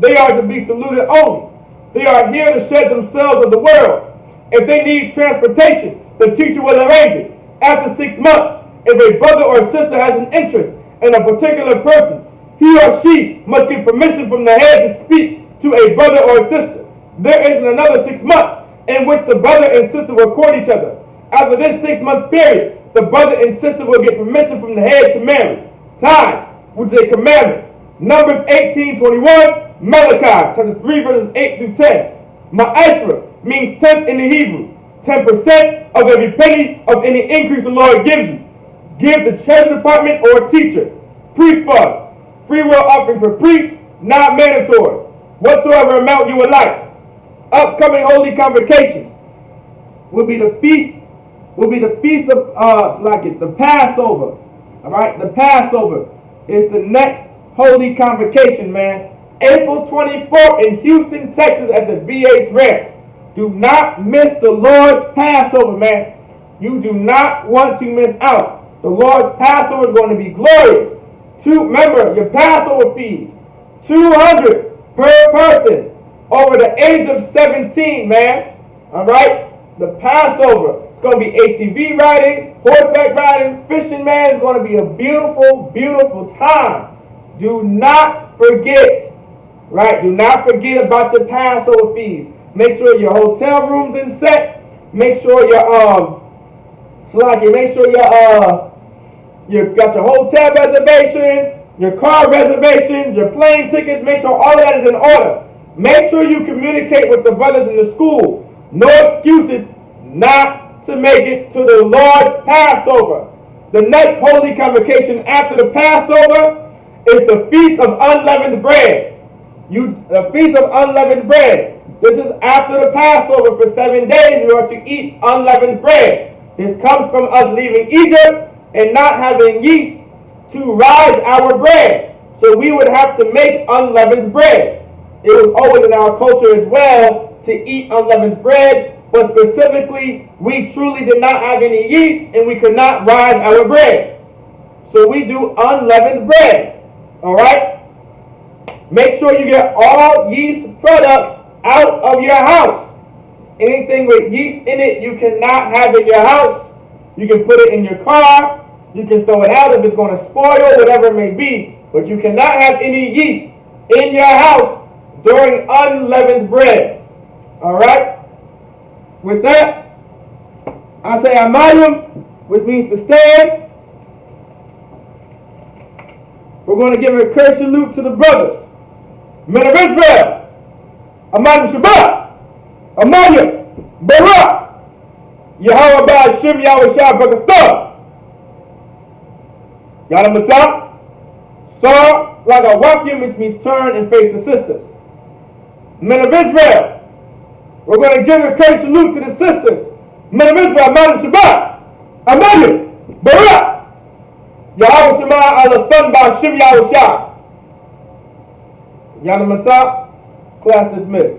Speaker 1: They are to be saluted only. They are here to shed themselves of the world. If they need transportation, the teacher will arrange it. After 6 months, if a brother or sister has an interest in a particular person, he or she must get permission from the head to speak to a brother or sister. There is another 6 months in which the brother and sister will court each other. After this 6-month period, the brother and sister will get permission from the head to marry. Tithes, which is a commandment. Numbers 18:21, Malachi, chapter 3, verses 8 through 10. Ma'ashra means tenth in the Hebrew. 10% of every penny of any increase the Lord gives you. Give the treasury department or teacher. Priest fund. Free will offering for priests, not mandatory. Whatsoever amount you would like. Upcoming holy convocations will be the feast of the Passover. All right, the Passover is the next holy convocation, man. April 24th in Houston, Texas at the VA's Ranch. Do not miss the Lord's Passover, man. You do not want to miss out. The Lord's Passover is going to be glorious. Remember, your Passover fees, $200 per person over the age of 17, man. All right? The Passover. It's going to be ATV riding, horseback riding, fishing, man. It's going to be a beautiful, beautiful time. Do not forget, right? Do not forget about your Passover fees. Make sure your hotel room's in set. Make sure you got your hotel reservations, your car reservations, your plane tickets. Make sure all of that is in order. Make sure you communicate with the brothers in the school. No excuses not to make it to the Lord's Passover. The next holy convocation after the Passover is the Feast of Unleavened Bread. The Feast of Unleavened Bread. This is after the Passover. For 7 days we are to eat unleavened bread. This comes from us leaving Egypt and not having yeast to rise our bread. So we would have to make unleavened bread. It was always in our culture as well to eat unleavened bread, but specifically, we truly did not have any yeast and we could not rise our bread. So we do unleavened bread. Alright? Make sure you get all yeast products out of your house. Anything with yeast in it you cannot have in your house. You can put it in your car. You can throw it out if it's going to spoil, whatever it may be. But you cannot have any yeast in your house during unleavened bread. Alright? With that, I say Amayim, which means to stand. We're going to give a curse salute to the brothers. Men of Israel. Amayim Shabbat. Amayim Barak. Yahweh Ba'ashim Yahweh Shah Bakastar. Yadamatah. Saw like a wakim, which means turn and face the sisters. Men of Israel. We're going to give a curse salute to the sisters. Men of Israel, Amayim Shabbat. Amayim Barak. Yahweh Shema Alathan Ba'ashim Yahweh Shah. Yadamatah. Class dismissed.